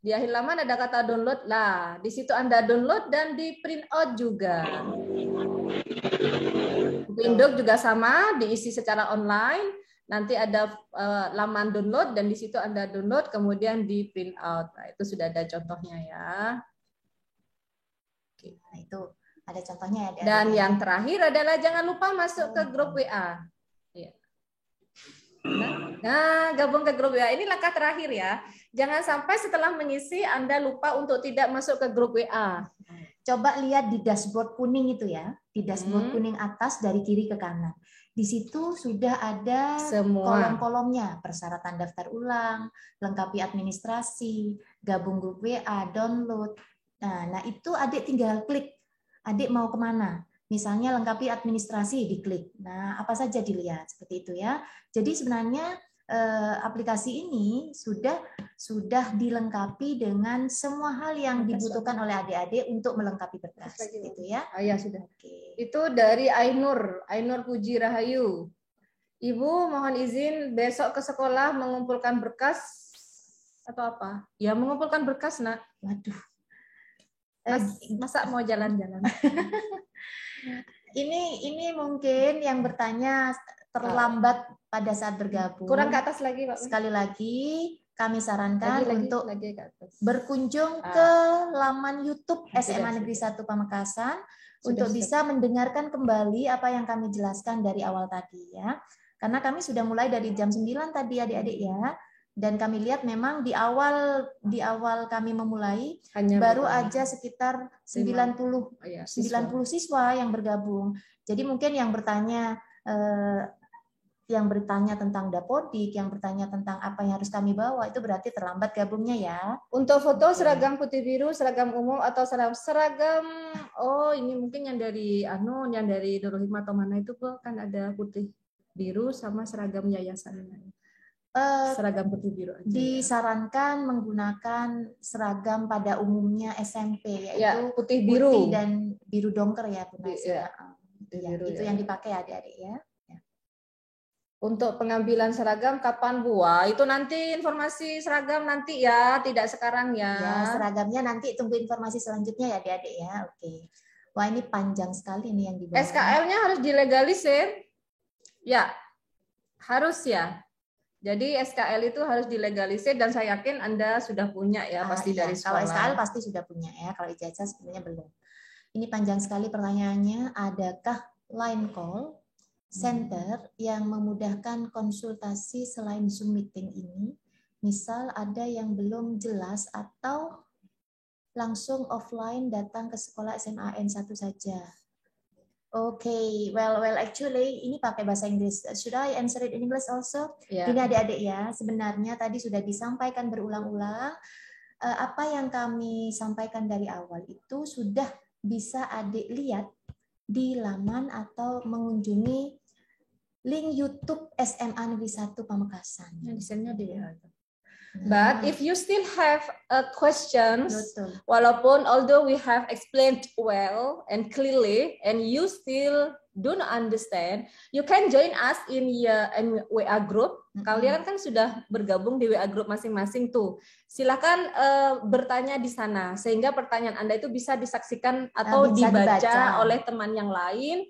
Di akhir laman ada kata download lah. Di situ Anda download dan di print out juga. Induk juga sama, diisi secara online. Nanti ada laman download dan di situ Anda download kemudian di print out. Nah, itu sudah ada contohnya ya.
Nah, itu ada contohnya ya.
Dan yang terakhir adalah jangan lupa masuk ke grup WA. Ya. Nah, gabung ke grup WA. Ini langkah terakhir ya. Jangan sampai setelah mengisi Anda lupa untuk tidak masuk ke grup WA.
Coba lihat di dashboard kuning itu ya, di dashboard kuning atas dari kiri ke kanan. Di situ sudah ada
Semua
kolom-kolomnya, persyaratan daftar ulang, lengkapi administrasi, gabung grup WA, download. Nah itu adik tinggal klik, adik mau kemana? Misalnya lengkapi administrasi, diklik. Nah apa saja dilihat, seperti itu ya. Jadi sebenarnya aplikasi ini sudah dilengkapi dengan semua hal yang dibutuhkan oleh adik-adik untuk melengkapi berkas, gitu ya.
Oh ya sudah.
Oke.
Itu dari Ainur Puji Rahayu. Ibu mohon izin besok ke sekolah mengumpulkan berkas atau apa? Ya mengumpulkan berkas nak.
Waduh.
Masa mau jalan-jalan?
Ini mungkin yang bertanya terlambat pada saat bergabung.
Kurang ke atas lagi, Pak.
Sekali lagi kami sarankan untuk
lagi ke atas.
Berkunjung ke laman YouTube SMA Negeri 1 Pamekasan untuk bisa mendengarkan kembali apa yang kami jelaskan dari awal tadi ya. Karena kami sudah mulai dari jam 9 tadi adik-adik ya. Dan kami lihat memang di awal kami memulai baru aja sekitar 90 siswa yang bergabung. Jadi mungkin yang bertanya tentang dapodik, yang bertanya tentang apa yang harus kami bawa, itu berarti terlambat gabungnya ya.
Untuk foto seragam putih biru, seragam umum atau seragam ini mungkin yang dari yang dari Nurul Hikmah atau mana itu kan ada putih biru sama seragam yayasan. Seragam putih biru aja.
Disarankan menggunakan seragam pada umumnya SMP yaitu
ya, putih biru
putih dan biru dongker ya,
biru,
itu yang dipakai adik-adik ya.
Untuk pengambilan seragam kapan Bu? Wah, itu nanti informasi seragam nanti ya, tidak sekarang ya.
Ya, seragamnya nanti tunggu informasi selanjutnya ya adik-adik ya. Oke. Wah, ini panjang sekali nih yang dibawa.
SKL-nya harus dilegalisir. Ya. Harus ya. Jadi SKL itu harus dilegalisir dan saya yakin Anda sudah punya ya pasti dari sekolah.
Kalau SKL pasti sudah punya ya, kalau ijazah sebenarnya belum. Ini panjang sekali pertanyaannya, adakah line call center yang memudahkan konsultasi selain Zoom meeting ini? Misal ada yang belum jelas atau langsung offline datang ke sekolah SMA N1 saja. Okay, well actually ini pakai bahasa Inggris. Should I answer it in English also?
Yeah.
Ini adik-adik ya, sebenarnya tadi sudah disampaikan berulang-ulang. Apa yang kami sampaikan dari awal itu sudah bisa adik lihat di laman atau mengunjungi link YouTube SMA Negeri 1 Pamekasan.
Desainnya dia. But if you still have questions,
Betul.
walaupun although we have explained well and clearly, and you still do not understand, you can join us in WA group. Kalian kan sudah bergabung di WA group masing-masing tuh. Silakan bertanya di sana, sehingga pertanyaan Anda itu bisa disaksikan atau dibaca oleh teman yang lain.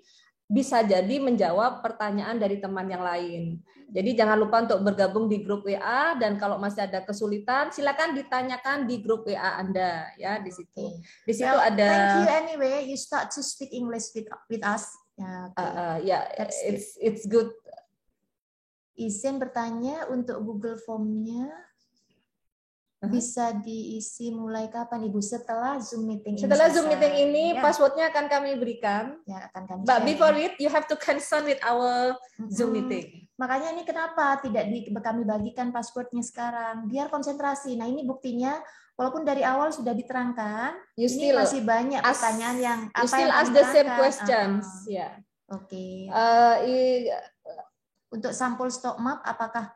Bisa jadi menjawab pertanyaan dari teman yang lain. Jadi jangan lupa untuk bergabung di grup WA dan kalau masih ada kesulitan silakan ditanyakan di grup WA Anda ya di situ. Di situ ada.
Thank you anyway. You start to speak English with us.
It's good.
Izin bertanya untuk Google Form-nya. Bisa diisi mulai kapan Ibu? Setelah Zoom meeting ini.
Setelah Zoom meeting ini, passwordnya akan kami berikan.
Ya, akan kami.
But before it, you have to consent with our Zoom meeting.
Makanya ini kenapa tidak kami bagikan passwordnya sekarang? Biar konsentrasi. Nah ini buktinya, walaupun dari awal sudah diterangkan, ini masih banyak pertanyaan yang
apa still yang ask the same questions.
Oke. Untuk sampul stok map, apakah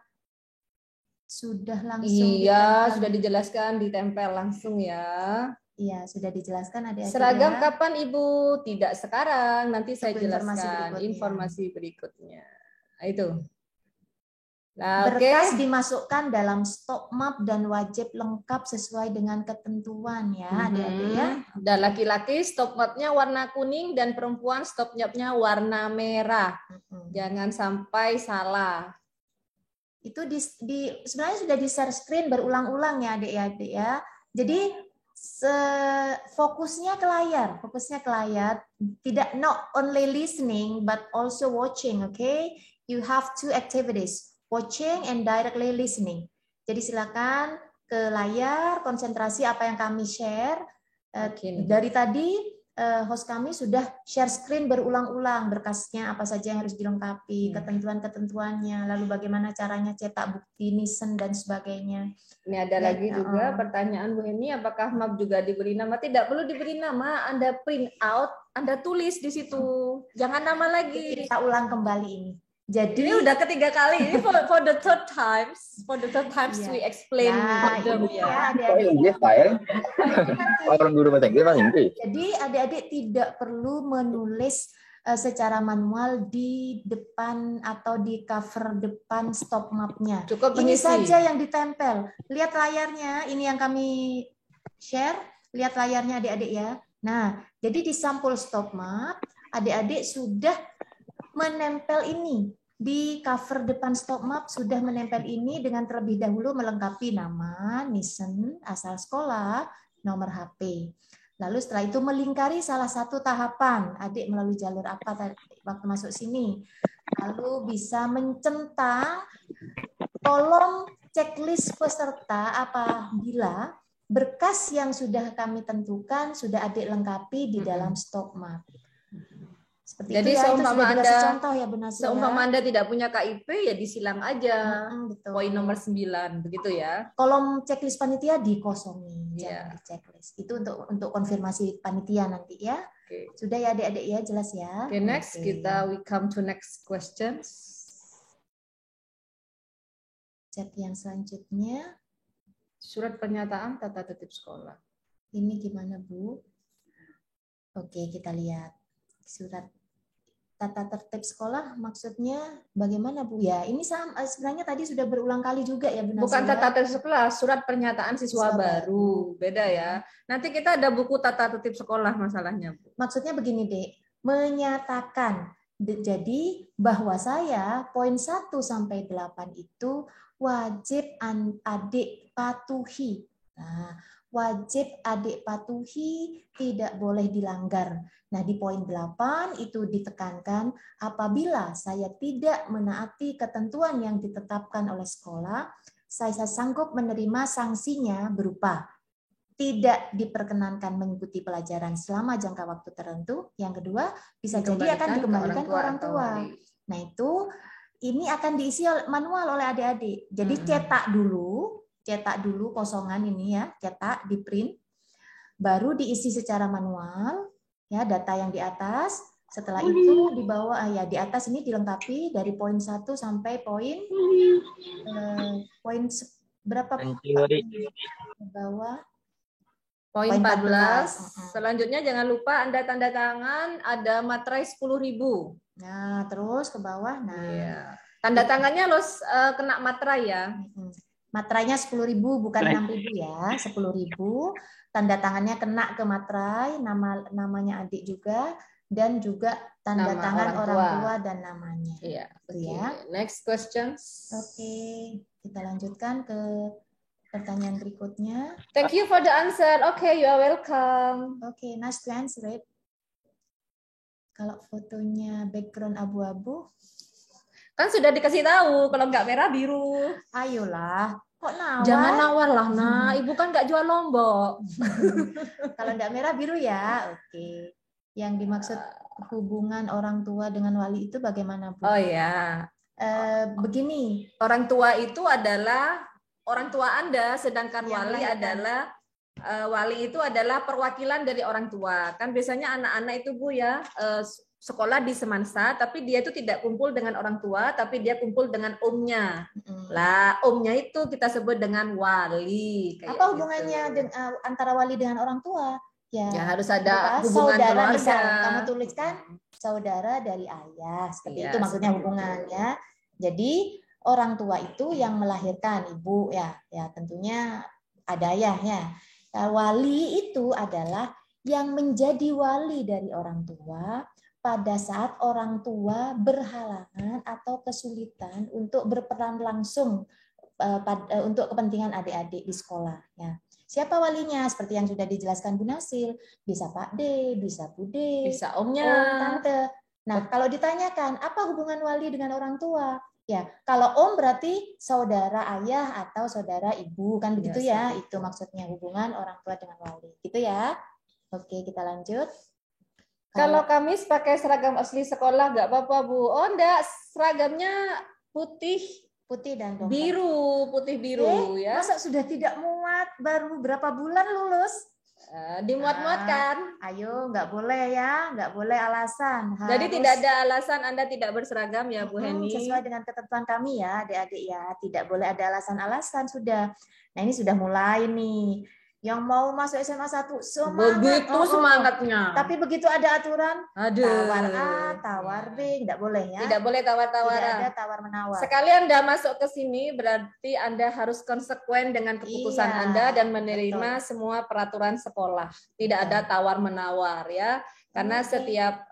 sudah langsung
ditempel? Sudah dijelaskan, ditempel langsung ya.
Iya, sudah dijelaskan adik-adik.
Seragam kapan Ibu? Tidak sekarang, nanti saya jelaskan informasi berikutnya. Nah, itu. Nah,
berkas dimasukkan dalam stok map dan wajib lengkap sesuai dengan ketentuan ya adik-adik ya.
Dan laki-laki stok mapnya warna kuning dan perempuan stok mapnya warna merah. Jangan sampai salah.
Itu sebenarnya sudah di share screen berulang-ulang ya adik-adik ya. Jadi fokusnya ke layar, tidak not only listening but also watching, okay? You have two activities, watching and directly listening. Jadi silakan ke layar, konsentrasi apa yang kami share. Dari tadi host kami sudah share screen berulang-ulang, berkasnya apa saja yang harus dilengkapi, ketentuan-ketentuannya, lalu bagaimana caranya cetak bukti Nisan dan sebagainya.
Ini ada lagi juga pertanyaan Bu Heni, apakah map juga diberi nama? Tidak perlu diberi nama, Anda print out, Anda tulis di situ. Jangan nama lagi.
Kita ulang kembali ini. Jadi
ini udah ketiga kali, ini for the third times we explain them ya.
Orang guru bahasa Inggris.
Jadi adik-adik tidak perlu menulis secara manual di depan atau di cover depan stop mapnya.
Cukup
ini
mengisi
saja yang ditempel. Lihat layarnya, ini yang kami share. Lihat layarnya adik-adik ya. Nah, jadi di sampul stop map, adik-adik sudah menempel ini. Di cover depan stop map sudah menempel ini dengan terlebih dahulu melengkapi nama, Nisan, asal sekolah, nomor HP. Lalu setelah itu melingkari salah satu tahapan, adik melalui jalur apa waktu masuk sini. Lalu bisa mencentang kolom checklist peserta apabila berkas yang sudah kami tentukan sudah adik lengkapi di dalam stop map. Seperti
jadi
itu ya,
seumpama Anda
contoh ya Bu Nasir,
seumpama Anda tidak punya KIP ya disilang aja.
Betul.
Poin nomor 9 begitu ya.
Kolom checklist panitia dikosongi, jangan di checklist. Itu untuk konfirmasi panitia nanti ya. Sudah ya adik-adik ya, jelas ya.
Next we come to next questions.
Chat yang selanjutnya.
Surat pernyataan tata tertib sekolah.
Ini gimana Bu? Oke, kita lihat. Surat tata tertib sekolah maksudnya bagaimana Bu? Ya, ini sebenarnya tadi sudah berulang kali juga ya Bu Nasir.
Bukan tata tertib sekolah, surat pernyataan siswa baru. Beda ya. Nanti kita ada buku tata tertib sekolah masalahnya Bu.
Maksudnya begini Dek, menyatakan. Jadi bahwa saya poin 1 sampai 8 itu wajib adik patuhi. Nah, wajib adik patuhi, tidak boleh dilanggar. Nah, di poin 8 itu ditekankan apabila saya tidak menaati ketentuan yang ditetapkan oleh sekolah, saya sanggup menerima sanksinya berupa tidak diperkenankan mengikuti pelajaran selama jangka waktu tertentu. Yang kedua, bisa jadi akan dikembalikan ke orang tua. Nah, ini akan diisi manual oleh adik-adik. Jadi cetak dulu kosongan ini ya, cetak, di print, baru diisi secara manual ya data yang di atas. Setelah itu di bawah ya di atas ini dilengkapi dari poin 1 sampai poin berapa ke bawah?
Poin 14. Selanjutnya jangan lupa Anda tanda tangan ada materai 10.000.
Nah, terus ke bawah. Nah,
iya. Tanda tangannya kena materai ya.
Materainya 10.000 bukan 6.000 ya, 10.000. Tanda tangannya kena ke materai, namanya adik juga, dan juga tanda tangan orang tua dan namanya.
Iya,
ya.
Next questions.
Oke, kita lanjutkan ke pertanyaan berikutnya.
Thank you for the answer. Okay, you are welcome.
Okay, nice to answer it. Kalau fotonya background abu-abu,
kan sudah dikasih tahu kalau nggak merah biru.
Ayolah, kok nawar?
Jangan nawar lah, nah. Ibu kan nggak jual lombok.
Kalau nggak merah biru ya, oke. Yang dimaksud hubungan orang tua dengan wali itu bagaimana, Bu?
Oh ya.
Begini,
orang tua itu adalah orang tua Anda, sedangkan wali adalah wali itu adalah perwakilan dari orang tua. Kan biasanya anak-anak itu Bu ya sekolah di semansa, tapi dia itu tidak kumpul dengan orang tua, tapi dia kumpul dengan omnya. Lah, omnya itu kita sebut dengan wali.
Apa hubungannya antara wali dengan orang tua?
Ya harus ada hubungan
saudara,
keluarga.
Misal, kamu tuliskan saudara dari ayah, seperti itu maksudnya hubungannya. Jadi orang tua itu yang melahirkan ibu ya tentunya ada ayah ya. Wali itu adalah yang menjadi wali dari orang tua pada saat orang tua berhalangan atau kesulitan untuk berperan langsung untuk kepentingan adik-adik di sekolah ya. Siapa walinya? Seperti yang sudah dijelaskan Bu Nasil, bisa Pak D, bisa Bu D,
bisa omnya,
om, tante. Nah, kalau ditanyakan apa hubungan wali dengan orang tua? Ya, kalau om berarti saudara ayah atau saudara ibu, kan begitu ya? Itu maksudnya hubungan orang tua dengan wali. Gitu ya. Oke, kita lanjut.
Kalau Kamis pakai seragam asli sekolah nggak apa-apa, Bu. Oh, enggak, seragamnya putih
dan dongker.
biru, putih biru ya.
Masa sudah tidak muat, baru berapa bulan lulus?
Dimuat-muatkan.
Ayo, nggak boleh ya, nggak boleh alasan.
Jadi tidak ada alasan Anda tidak berseragam ya, Bu Heni.
Sesuai dengan ketentuan kami ya, adik-adik ya, tidak boleh ada alasan-alasan sudah. Nah ini sudah mulai nih. Yang mau masuk SMA 1 semangat.
Begitu semangatnya.
Tapi begitu ada aturan, tawar A, tawar B, tidak boleh ya.
Tidak boleh tawar-tawaran.
Tidak ada tawar-menawar.
Sekali Anda masuk ke sini, berarti Anda harus konsekuen dengan keputusan Anda dan menerima semua peraturan sekolah. Tidak ada tawar-menawar ya. Karena setiap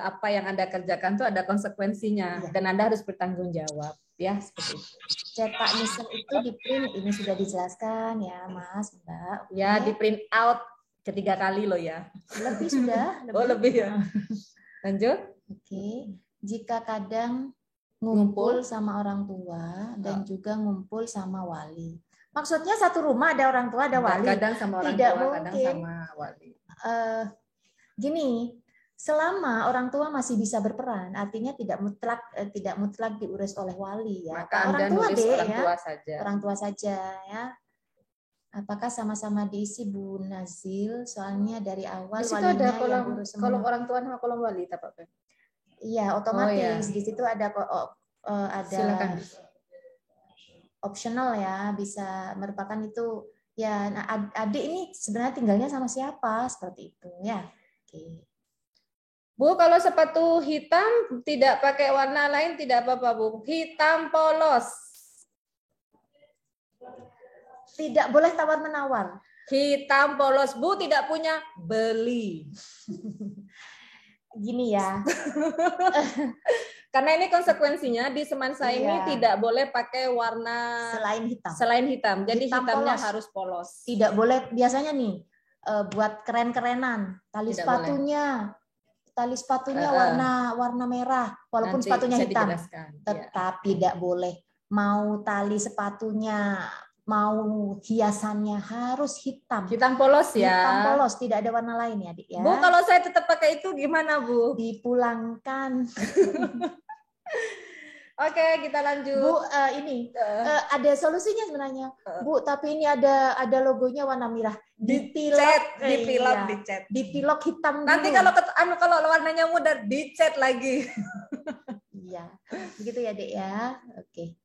apa yang Anda kerjakan itu ada konsekuensinya. Dan Anda harus bertanggung jawab. Ya, seperti itu.
Cetak nyusun itu di print, ini sudah dijelaskan ya Mas, Mbak.
Ya, di print out ketiga kali loh ya.
Lebih sudah.
Oh, lebih ya. Lanjut.
Oke. Jika kadang ngumpul sama orang tua dan juga ngumpul sama wali. Maksudnya satu rumah ada orang tua, ada wali.
Kadang sama orang
tidak
tua,
mungkin.
Kadang sama wali.
Gini, selama orang tua masih bisa berperan, artinya tidak mutlak diurus oleh wali ya.
Maka
orang tua
nulis
deh
orang
ya.
Tua saja.
Orang tua saja ya. Apakah sama-sama diisi Bu Nazil? Soalnya dari awal
di situ
walinya
ada kolom,
yang urus semua.
kolom orang tua sama kolom wali, Pak.
Iya, otomatis.
Oh, iya.
Di situ ada
Silakan.
Optional ya, bisa merupakan itu ya. Nah, adik ini sebenarnya tinggalnya sama siapa? Seperti itu ya. Oke.
Bu, kalau sepatu hitam tidak pakai warna lain tidak apa-apa, Bu. Hitam polos.
Tidak boleh tawar-menawar.
Hitam polos, Bu, tidak punya, beli.
Gini ya.
Karena ini konsekuensinya di Semansa ini tidak boleh pakai warna selain hitam. Jadi hitamnya polos. Harus polos.
Tidak boleh, biasanya nih buat keren-kerenan, tali sepatunya warna merah walaupun nanti sepatunya hitam. Tetap tidak boleh. Mau tali sepatunya, mau hiasannya harus hitam.
Hitam polos ya.
Hitam polos, tidak ada warna lain ya, Dik ya.
Bu, kalau saya tetap pakai itu gimana, Bu?
Dipulangkan.
Oke, kita lanjut.
Bu, ada solusinya sebenarnya. Bu, tapi ini ada logonya warna merah.
Dipilok,
dipilok hitam.
Nanti dulu. kalau warnanya muda dicat lagi.
Iya. Begitu ya, Dek ya. Oke.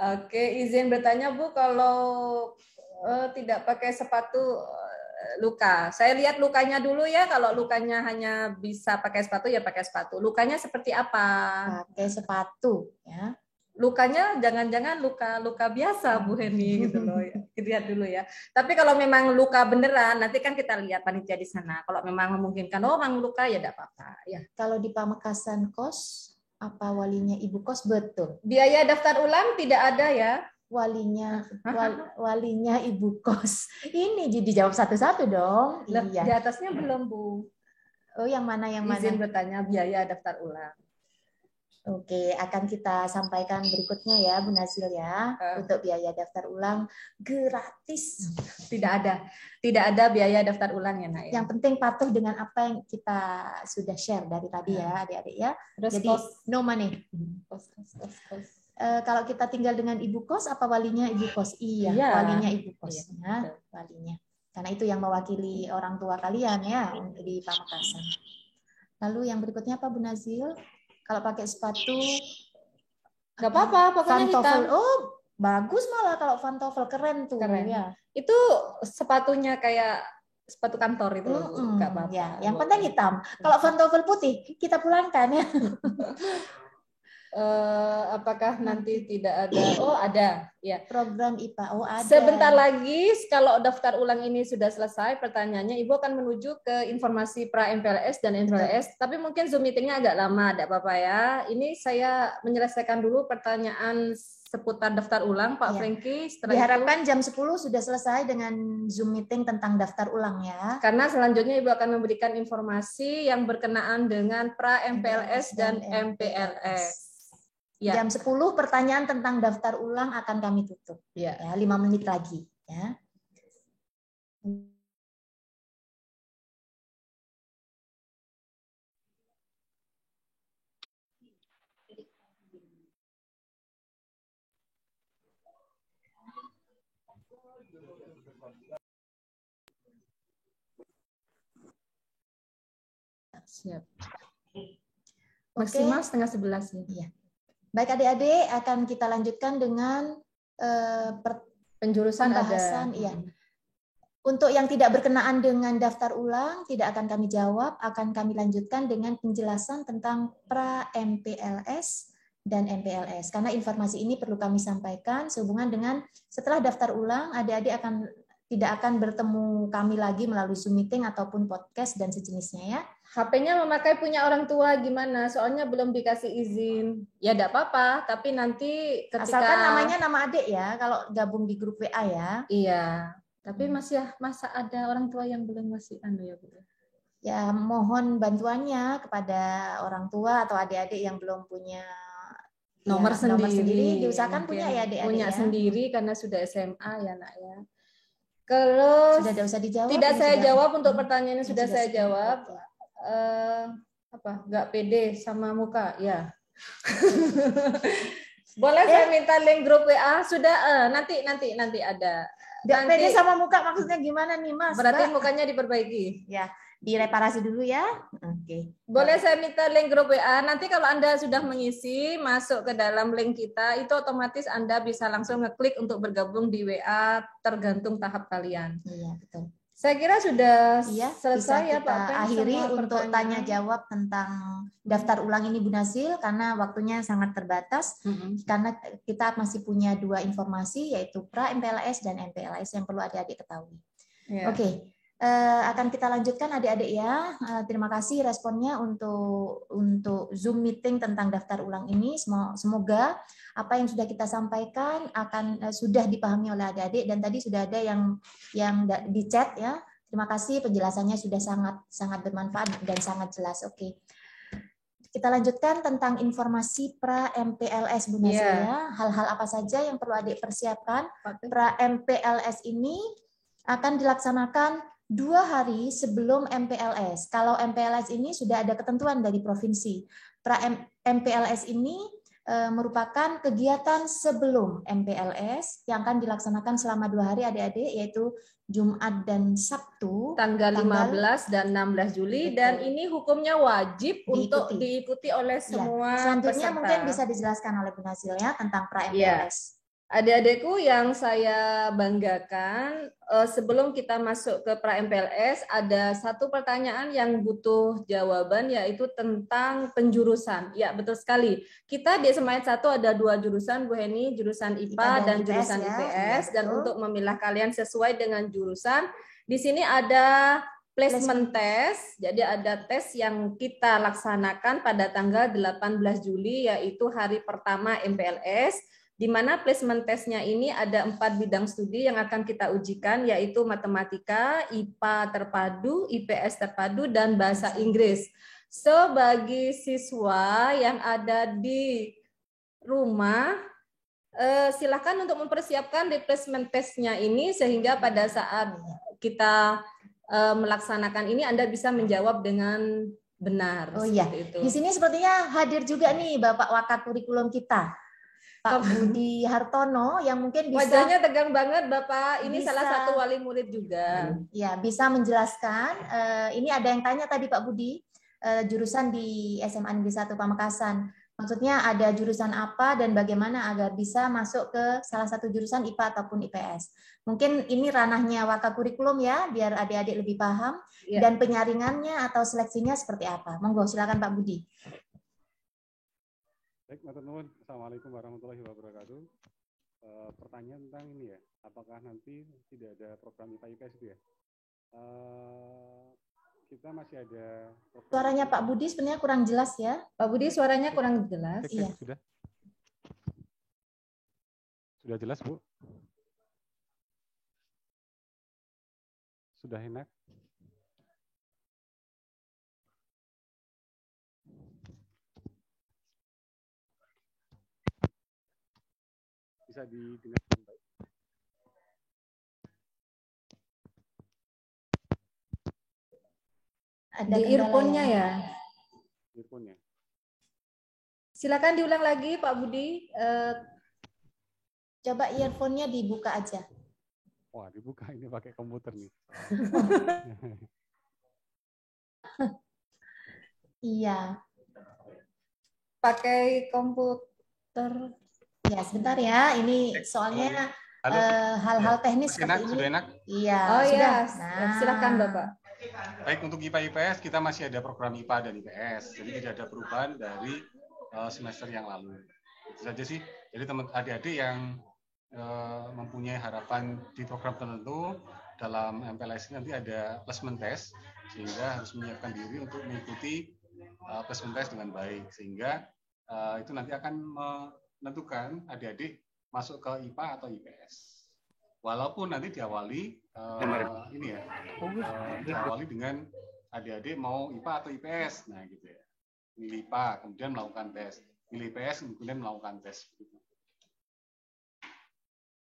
Oke, izin bertanya Bu, kalau tidak pakai sepatu luka. Saya lihat lukanya dulu ya. Kalau lukanya hanya bisa pakai sepatu ya pakai sepatu. Lukanya seperti apa?
Pakai sepatu ya.
Lukanya jangan-jangan luka biasa Bu Heni gitu loh ya. Lihat dulu ya. Tapi kalau memang luka beneran nanti kan kita lihat panitia di sana. Kalau memang memungkinkan memang luka ya enggak apa-apa ya.
Kalau di Pamekasan kos apa walinya ibu kos betul?
Biaya daftar ulang tidak ada ya?
Walinya ibu kos. Ini dijawab satu-satu dong.
Iya. Di atasnya belum, Bu.
Oh, yang mana?
Izin bertanya biaya daftar ulang.
Oke, akan kita sampaikan berikutnya ya, Bu Nazil ya. Untuk biaya daftar ulang gratis.
Tidak ada biaya daftar ulang ya, Nak ya.
Yang penting patuh dengan apa yang kita sudah share dari tadi ya, adik-adik ya.
Terus
jadi no money. Kos. Kalau kita tinggal dengan ibu kos, apa walinya ibu kos? Iya. Walinya ibu kos. Iya, walinya. Karena itu yang mewakili orang tua kalian ya di Pamekasan. Lalu yang berikutnya apa, Bu Nazil? Kalau pakai sepatu,
nggak apa-apa, pokoknya hitam.
Oh, bagus malah kalau pantofel, keren tuh.
Keren.
Ya.
Itu sepatunya kayak sepatu kantor itu, nggak apa-apa.
Ya, yang penting hitam. Kalau pantofel putih, kita pulangkan ya.
Apakah nanti tidak ada? Oh, ada ya.
Program IPA. Oh, ada.
Sebentar lagi kalau daftar ulang ini sudah selesai, pertanyaannya Ibu akan menuju ke informasi pra MPLS dan MPLS. Tapi mungkin Zoom meetingnya agak lama, tidak apa-apa ya. Ini saya menyelesaikan dulu pertanyaan seputar daftar ulang, Pak Franky.
Diharapkan jam 10 sudah selesai dengan Zoom meeting tentang daftar ulang ya.
Karena selanjutnya Ibu akan memberikan informasi yang berkenaan dengan pra MPLS dan MPLS. Ya.
Jam 10 pertanyaan tentang daftar ulang akan kami tutup.
Ya.
5 menit lagi. Ya.
Siap. Maksimal setengah 11 ya.
Iya. Baik adik-adik, akan kita lanjutkan dengan
penjurusan
pembahasan.
ada.
Iya. Untuk yang tidak berkenaan dengan daftar ulang, tidak akan kami jawab, akan kami lanjutkan dengan penjelasan tentang pra-MPLS dan MPLS. Karena informasi ini perlu kami sampaikan sehubungan dengan setelah daftar ulang, adik-adik tidak akan bertemu kami lagi melalui Zoom meeting ataupun podcast dan sejenisnya ya.
HP-nya memakai punya orang tua gimana? Soalnya belum dikasih izin. Ya enggak apa-apa, tapi nanti ketika
asalkan namanya nama adik ya, kalau gabung di grup WA ya.
Iya. Tapi masa ada orang tua yang belum ngasih ya Bu.
Ya mohon bantuannya kepada orang tua atau adik-adik yang belum punya
nomor sendiri.
Diusahakan punya ya adik-adik
punya
ya.
Sendiri karena sudah SMA ya nak ya. Kalau
sudah tidak usah dijawab.
Tidak saya jawab untuk pertanyaan yang sudah saya jawab. Apa? Nggak pede sama muka ya. Boleh saya minta link grup WA? Sudah nanti ada.
Nggak pede sama muka maksudnya gimana nih Mas?
Berarti mukanya diperbaiki.
Ya, direparasi dulu ya. Oke.
Boleh saya minta link grup WA? Nanti kalau Anda sudah mengisi masuk ke dalam link kita, itu otomatis Anda bisa langsung ngeklik untuk bergabung di WA tergantung tahap kalian.
Iya, betul.
Saya kira sudah
bisa
selesai ya
kita
Pak.
Akhiri untuk tanya jawab tentang daftar ulang ini Bu Nasil karena waktunya sangat terbatas. Karena kita masih punya 2 informasi yaitu pra-MPLS dan MPLS yang perlu adik-adik ketahui.
Ya.
Oke. Akan kita lanjutkan adik-adik ya. Terima kasih responnya untuk Zoom meeting tentang daftar ulang ini. Semoga apa yang sudah kita sampaikan sudah dipahami oleh adik-adik dan tadi sudah ada yang di chat ya. Terima kasih penjelasannya sudah sangat bermanfaat dan sangat jelas. Oke. Kita lanjutkan tentang informasi pra-MPLS Bu Nasil ya. Hal-hal apa saja yang perlu adik persiapkan? Pra-MPLS ini akan dilaksanakan 2 hari sebelum MPLS. Kalau MPLS ini sudah ada ketentuan dari provinsi. Pra-MPLS ini merupakan kegiatan sebelum MPLS yang akan dilaksanakan selama 2 hari adik-adik, yaitu Jumat dan Sabtu.
Tanggal 15 dan 16 Juli. Betul. Dan ini hukumnya wajib untuk diikuti oleh semua
Selanjutnya
peserta.
Mungkin bisa dijelaskan oleh Bu Nasil ya tentang pra-MPLS.
Adik-adikku yang saya banggakan, sebelum kita masuk ke pra-MPLS, ada satu pertanyaan yang butuh jawaban, yaitu tentang penjurusan. Ya, betul sekali. Kita di SMA 1 ada 2 jurusan, Bu Heni, jurusan IPA dan jurusan IPS. Dan untuk memilah kalian sesuai dengan jurusan, di sini ada placement test. Jadi ada tes yang kita laksanakan pada tanggal 18 Juli, yaitu hari pertama MPLS. Di mana placement testnya ini ada 4 bidang studi yang akan kita ujikan, yaitu matematika, IPA terpadu, IPS terpadu, dan bahasa Inggris. So, bagi siswa yang ada di rumah, silakan untuk mempersiapkan placement testnya ini, sehingga pada saat kita melaksanakan ini, Anda bisa menjawab dengan benar.
Oh iya, di sini sepertinya hadir juga nih Bapak Wakat Kurikulum kita. Pak Budi Hartono yang mungkin bisa,
wajahnya tegang banget Bapak, ini salah satu wali murid juga.
Ya, bisa menjelaskan. Ini ada yang tanya tadi Pak Budi, jurusan di SMA Negeri 1 Pamekasan. Maksudnya ada jurusan apa dan bagaimana agar bisa masuk ke salah satu jurusan IPA ataupun IPS. Mungkin ini ranahnya Waka Kurikulum ya, biar adik-adik lebih paham. Dan penyaringannya atau seleksinya seperti apa. Monggo, silakan Pak Budi.
Baik, matur nuwun. Assalamualaikum warahmatullahi wabarakatuh. Pertanyaan tentang ini ya, apakah nanti tidak ada program IPA IPS itu ya? Kita masih ada program.
Suaranya Pak Budi sebenarnya kurang jelas ya.
Pak Budi suaranya kurang jelas.
Iya. Sudah jelas Bu? Sudah enak? Bisa didengar dengan baik?
Ada
Di
kendala
earphone-nya ya.
Earphone-nya.
Silakan diulang lagi Pak Budi.
Coba earphone-nya dibuka aja.
Wah, dibuka ini pakai komputer nih.
Iya.
Pakai komputer.
Ya, sebentar ya. Ini soalnya hal-hal teknis
Masih enak,
seperti
sudah
ini.
enak?
Iya,
Oh
sudah.
ya,
Nah,
silakan Bapak.
Baik, untuk IPA IPS kita masih ada program IPA dan IPS. Jadi tidak ada perubahan dari semester yang lalu. Itu saja sih. Jadi teman adik-adik yang mempunyai harapan di program tertentu dalam MPLS nanti ada placement test, sehingga harus menyiapkan diri untuk mengikuti placement test dengan baik, sehingga itu nanti akan menentukan adik-adik masuk ke IPA atau IPS. Walaupun nanti diawali diawali dengan adik-adik mau IPA atau IPS, nah gitu ya. Milih IPA kemudian melakukan tes, milih IPS kemudian melakukan tes.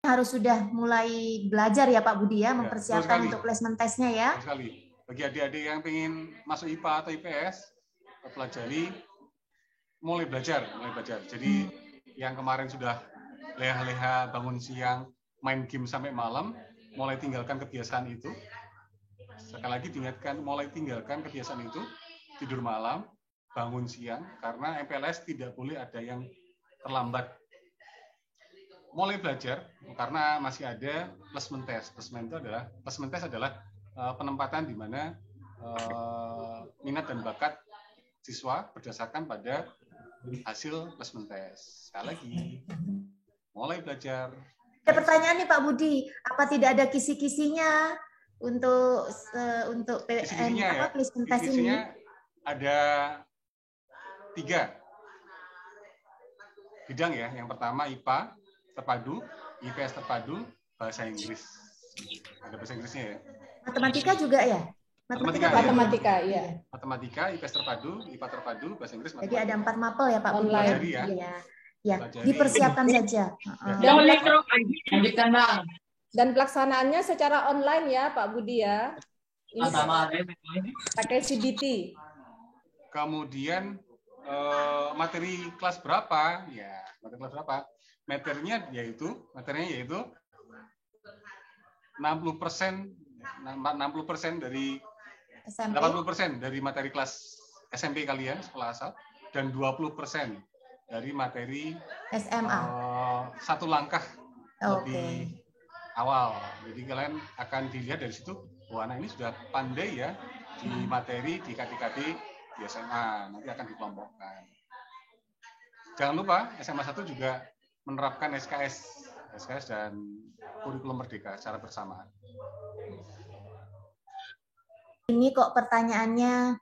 harus sudah mulai belajar ya Pak Budi ya, mempersiapkan untuk placement testnya ya.
Betul sekali. Bagi adik-adik yang ingin masuk IPA atau IPS, pelajari mulai belajar. Jadi yang kemarin sudah leha-leha bangun siang, main game sampai malam, mulai tinggalkan kebiasaan itu. Sekali lagi diingatkan, mulai tinggalkan kebiasaan itu, tidur malam, bangun siang, karena MPLS tidak boleh ada yang terlambat. Mulai belajar, karena masih ada placement test. Placement test adalah penempatan di mana minat dan bakat siswa berdasarkan pada hasil placement test. Sekali lagi, mulai belajar.
Ada pertanyaan nih Pak Budi, apa tidak ada kisi-kisinya untuk
Kisi-kisinya ya.
placement test ini?
Ada 3 bidang ya. Yang pertama IPA terpadu, IPS terpadu, bahasa Inggris. Ada bahasa Inggrisnya ya.
Matematika juga ya?
Matematika, iya.
Matematika, IPS terpadu, IPA terpadu, bahasa Inggris.
Jadi ada 4 mapel ya Pak Budi?
Online.
Ya.
Ya, dipersiapkan saja.
Dan pelaksanaannya secara online ya Pak Budi ya. Ini pakai CBT.
Kemudian materi kelas berapa? Ya, materi kelas berapa? Materinya yaitu 60% dari
SMP.
80% dari materi kelas SMP kalian sekolah asal dan 20% dari materi
SMA.
Satu langkah lebih
Oke.
awal. Jadi kalian akan dilihat dari situ, wah anak ini sudah pandai ya di materi di KTKT di SMA, nanti akan dikelompokkan. Jangan lupa SMA 1 juga menerapkan SKS dan kurikulum merdeka secara bersamaan.
Ini kok pertanyaannya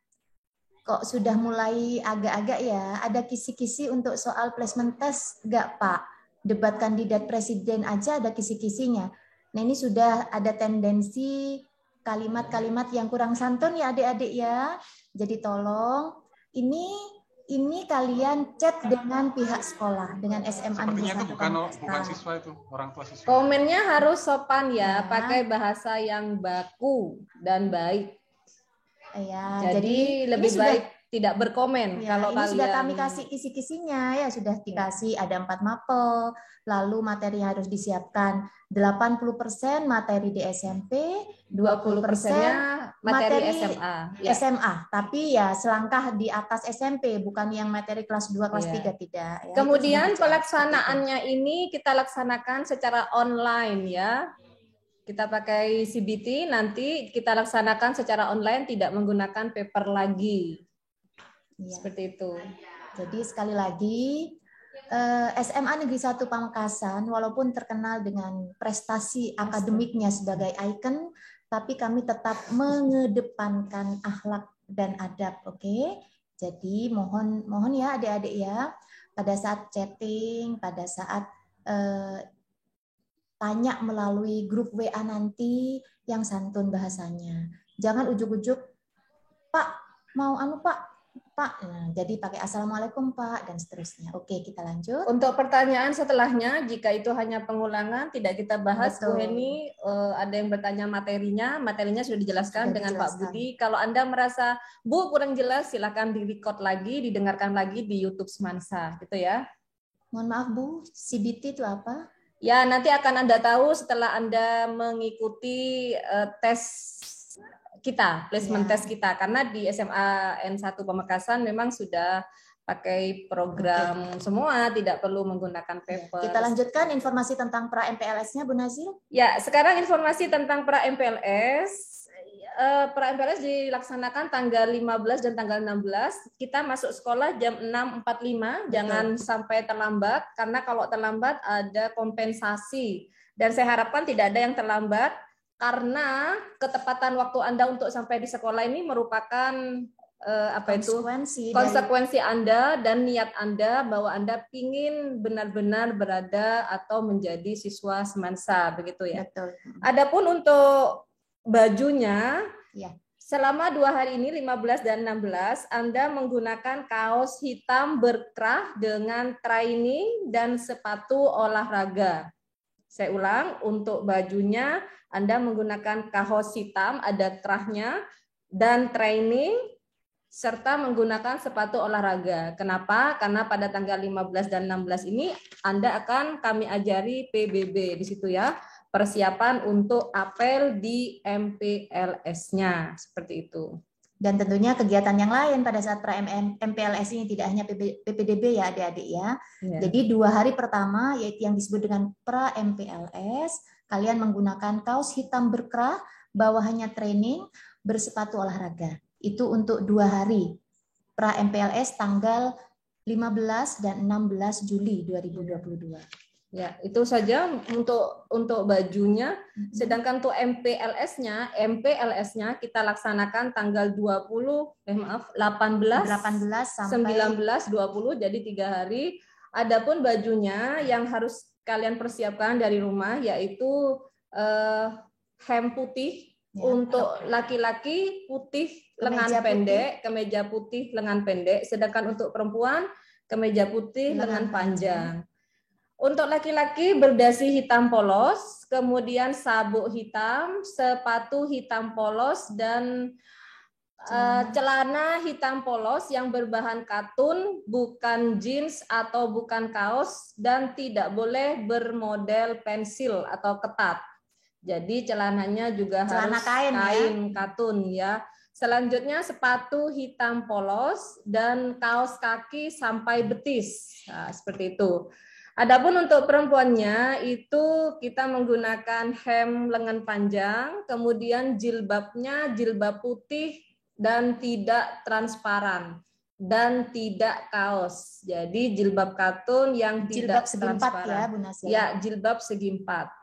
kok sudah mulai agak-agak ya, ada kisi-kisi untuk soal placement test nggak Pak? Debat kandidat presiden aja ada kisi-kisinya. Nah ini sudah ada tendensi kalimat-kalimat yang kurang santun ya adik-adik ya. Jadi tolong ini kalian chat dengan pihak sekolah, dengan SMA
Sepertinya
Negeri
itu
1
bukan siswa itu, orang tua siswa.
Komennya harus sopan ya,
Ya.
pakai bahasa yang baku dan baik.
Ya,
Jadi lebih baik tidak berkomen
ya,
kalau
ini
kalian.
sudah kami kasih kisi-kisinya ya, sudah dikasih ada 4 mapel, lalu materi harus disiapkan 80% materi di SMP, 20%
materi SMA. Ya.
SMA, tapi ya selangkah di atas SMP, bukan yang materi kelas 2, kelas 3 tidak. Ya,
kemudian pelaksanaannya ini kita laksanakan secara online ya. Kita pakai CBT, nanti kita laksanakan secara online, tidak menggunakan paper lagi. Ya. Seperti itu.
Jadi sekali lagi, SMA Negeri 1 Pamekasan, walaupun terkenal dengan prestasi akademiknya sebagai ikon, tapi kami tetap mengedepankan akhlak dan adab, oke? Jadi mohon ya adik-adik ya, pada saat chatting, pada saat tanya melalui grup WA nanti yang santun bahasanya. Jangan ujuk-ujuk, Pak, mau Pak, Pak. Nah, jadi pakai Assalamualaikum Pak dan seterusnya. Oke, kita lanjut.
Untuk pertanyaan setelahnya, jika itu hanya pengulangan, tidak kita bahas. Bu
Betul.
Heni, ada yang bertanya materinya sudah dijelaskan
Sudah
dengan Pak
dijelaskan.
Budi. Kalau Anda merasa, Bu kurang jelas, silakan di-record lagi, didengarkan lagi di YouTube Semansa, gitu ya.
Mohon maaf Bu, CBT itu apa?
Ya, nanti akan Anda tahu setelah Anda mengikuti tes kita, placement test kita. Karena di SMA N1 Pamekasan memang sudah pakai program semua, tidak perlu menggunakan paper.
Kita lanjutkan informasi tentang pra MPLS-nya, Bu Nazil.
Ya, sekarang informasi tentang pra MPLS. Pra MPLS dilaksanakan tanggal 15 dan tanggal 16. Kita masuk sekolah jam 6.45, jangan sampai terlambat, karena kalau terlambat ada kompensasi. Dan saya harapkan tidak ada yang terlambat, karena ketepatan waktu Anda untuk sampai di sekolah ini merupakan konsekuensi Anda dan niat Anda bahwa Anda ingin benar-benar berada atau menjadi siswa Semansa, begitu ya.
Betul.
Adapun untuk bajunya,
ya,
selama 2 hari ini 15 dan 16 Anda menggunakan kaos hitam berkrah dengan training dan sepatu olahraga. Saya ulang, untuk bajunya Anda menggunakan kaos hitam, ada krahnya, dan training, serta menggunakan sepatu olahraga. Kenapa? Karena pada tanggal 15 dan 16 ini Anda akan kami ajari PBB di situ ya, persiapan untuk apel di MPLS-nya, seperti itu.
Dan tentunya kegiatan yang lain pada saat pra MPLS ini tidak hanya PPDB ya adik-adik ya. Jadi 2 hari pertama yaitu yang disebut dengan pra MPLS, kalian menggunakan kaos hitam berkrah, bawahannya training, bersepatu olahraga. Itu untuk 2 hari pra MPLS tanggal 15 dan 16 Juli 2022.
Ya, itu saja untuk bajunya. Sedangkan untuk MPLS-nya kita laksanakan tanggal 18 sampai 19 20, jadi 3 hari. Adapun bajunya yang harus kalian persiapkan dari rumah yaitu hem putih ya, untuk laki-laki putih lengan pendek, kemeja putih lengan pendek, sedangkan untuk perempuan kemeja putih lengan panjang. Untuk laki-laki berdasi hitam polos, kemudian sabuk hitam, sepatu hitam polos, dan celana hitam polos yang berbahan katun, bukan jeans atau bukan kaos, dan tidak boleh bermodel pensil atau ketat. Jadi celananya juga harus kain katun ya. Selanjutnya sepatu hitam polos dan kaos kaki sampai betis. Nah, seperti itu. Adapun untuk perempuannya itu kita menggunakan hem lengan panjang, kemudian jilbabnya jilbab putih dan tidak transparan dan tidak kaos. Jadi jilbab katun yang tidak transparan.
Ya, Bu Nasya.
Ya, jilbab segi 4.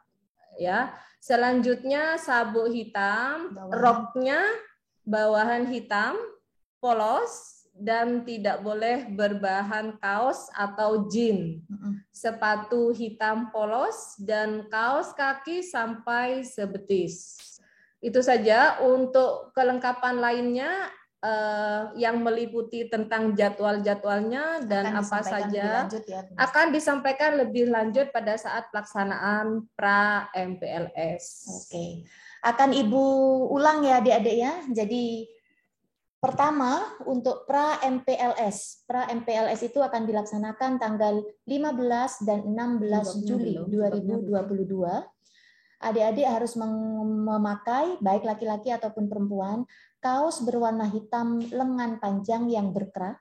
Ya. Selanjutnya sabuk hitam, roknya bawahan hitam polos dan tidak boleh berbahan kaos atau jeans. Sepatu hitam polos dan kaos kaki sampai sebetis. Itu saja. Untuk kelengkapan lainnya yang meliputi tentang jadwal-jadwalnya dan apa saja akan disampaikan lebih lanjut pada saat pelaksanaan pra MPLS.
Oke. Akan Ibu ulang ya adik-adik ya. Jadi pertama, untuk pra MPLS. Pra MPLS itu akan dilaksanakan tanggal 15 dan 16 Juli 2022. Adik-adik harus memakai, baik laki-laki ataupun perempuan, kaos berwarna hitam lengan panjang yang berkerah.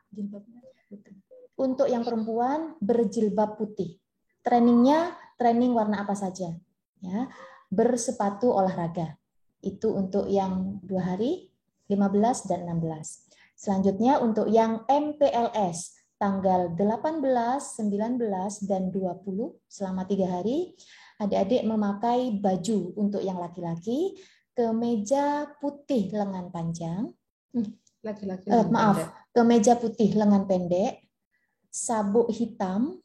Untuk yang perempuan, berjilbab putih. Trainingnya, training warna apa saja. Ya, bersepatu olahraga. Itu untuk yang 2 hari. 15 dan 16. Selanjutnya untuk yang MPLS tanggal 18, 19 dan 20 selama 3 hari adik-adik memakai baju untuk yang laki-laki kemeja putih lengan panjang. Kemeja putih lengan pendek, sabuk hitam,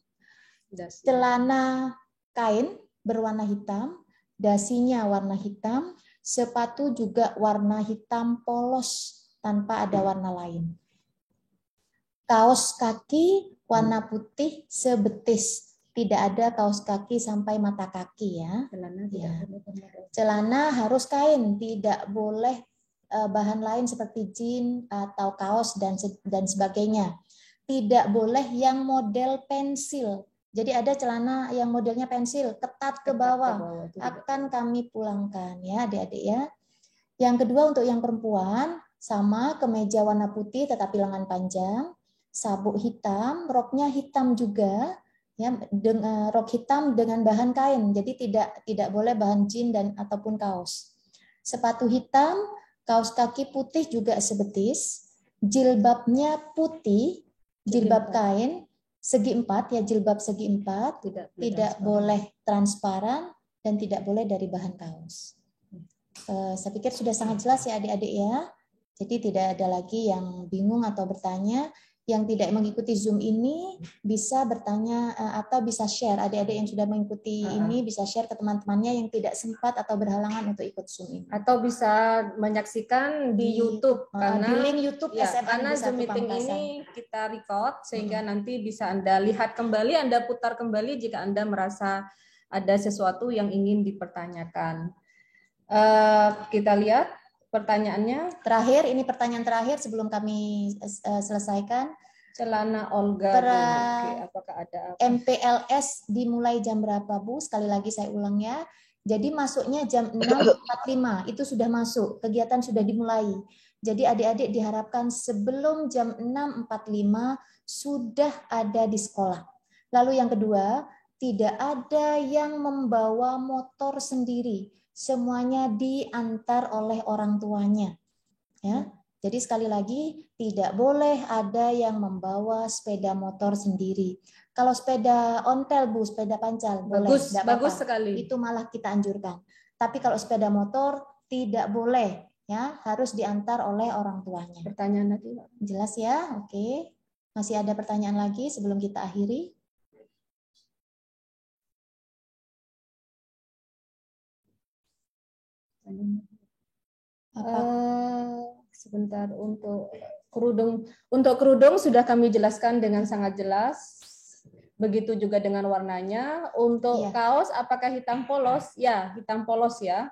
celana kain berwarna hitam, dasinya warna hitam, sepatu juga warna hitam polos tanpa ada warna lain. Kaos kaki warna putih sebetis. Tidak ada kaos kaki sampai mata kaki ya. Ya. Celana harus kain, tidak boleh bahan lain seperti jeans atau kaos dan sebagainya. Tidak boleh yang model pensil. Jadi ada celana yang modelnya pensil, ketat ke bawah. Akan kami pulangkan ya adik-adik ya. Yang kedua untuk yang perempuan, sama kemeja warna putih tetapi lengan panjang, sabuk hitam, roknya hitam juga, ya, rok hitam dengan bahan kain. Jadi tidak boleh bahan jeans dan ataupun kaos. Sepatu hitam, kaos kaki putih juga sebetis, jilbabnya putih, jilbab kain segi 4 ya, jilbab segi 4, tidak boleh transparan dan tidak boleh dari bahan kaos. Saya pikir sudah sangat jelas ya adik-adik ya. Jadi tidak ada lagi yang bingung atau bertanya. Yang tidak mengikuti Zoom ini bisa bertanya atau bisa share. Adik-adik yang sudah mengikuti ini bisa share ke teman-temannya yang tidak sempat atau berhalangan untuk ikut Zoom ini.
Atau bisa menyaksikan di YouTube karena
di link YouTube
ya,
SMA
karena
Negeri 1
Zoom meeting
Pamekasan.
ini kita record sehingga nanti bisa Anda lihat kembali, Anda putar kembali jika Anda merasa ada sesuatu yang ingin dipertanyakan. Kita lihat pertanyaannya.
Terakhir, ini pertanyaan terakhir sebelum kami selesaikan.
Celana Olga,
Oke,
apakah ada apa?
MPLS dimulai jam berapa, Bu? Sekali lagi saya ulang ya. Jadi masuknya jam 6.45, itu sudah masuk, kegiatan sudah dimulai. Jadi adik-adik diharapkan sebelum jam 6.45 sudah ada di sekolah. Lalu yang kedua, tidak ada yang membawa motor sendiri. Semuanya diantar oleh orang tuanya. Ya. Jadi sekali lagi tidak boleh ada yang membawa sepeda motor sendiri. Kalau sepeda ontel, Bu, sepeda pancal boleh,
bagus sekali.
Itu malah kita anjurkan. Tapi kalau sepeda motor tidak boleh, ya, harus diantar oleh orang tuanya.
Pertanyaan lagi, Pak.
Jelas ya? Oke. Masih ada pertanyaan lagi sebelum kita akhiri?
Sebentar, untuk kerudung sudah kami jelaskan dengan sangat jelas. Begitu juga dengan warnanya. Untuk kaos apakah hitam polos? Ya, hitam polos ya.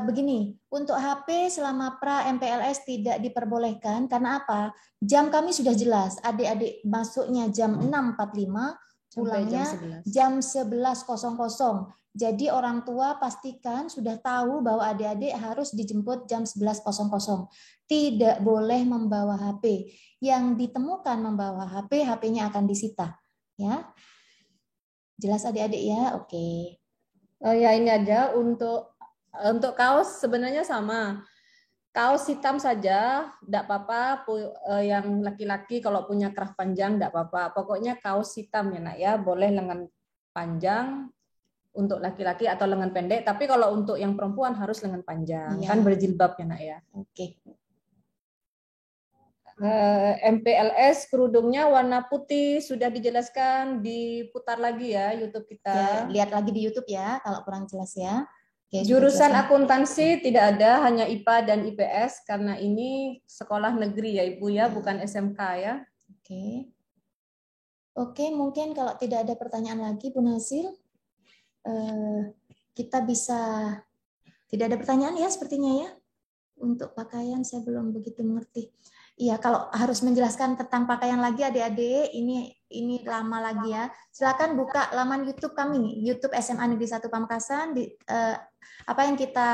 Begini, untuk HP selama pra MPLS tidak diperbolehkan karena apa? Jam kami sudah jelas. Adik-adik masuknya jam 6.45, pulangnya jam 11.00. Jadi orang tua pastikan sudah tahu bahwa adik-adik harus dijemput jam 11.00. Tidak boleh membawa HP. Yang ditemukan membawa HP, HP-nya akan disita. Ya, jelas adik-adik ya? Oke.
Ya ini aja untuk kaos sebenarnya sama. Kaos hitam saja, tidak apa-apa. Yang laki-laki kalau punya kerah panjang tidak apa-apa. Pokoknya kaos hitam ya nak ya, boleh lengan panjang untuk laki-laki atau lengan pendek. Tapi kalau untuk yang perempuan harus lengan panjang, kan berjilbab ya nak ya.
Oke.
MPLS kerudungnya warna putih sudah dijelaskan, diputar lagi ya YouTube kita.
Ya, lihat lagi di YouTube ya kalau kurang jelas ya. Oke,
jurusan akuntansi tidak ada, hanya IPA dan IPS karena ini sekolah negeri ya Ibu ya, bukan SMK ya.
Oke. Oke, mungkin kalau tidak ada pertanyaan lagi Bu Nasil, kita bisa, tidak ada pertanyaan ya sepertinya ya. Untuk pakaian saya belum begitu mengerti. Iya, kalau harus menjelaskan tentang pakaian lagi adik-adik, ini lama lagi ya. Silakan buka laman YouTube kami, YouTube SMA Negeri 1 Pamekasan. Apa yang kita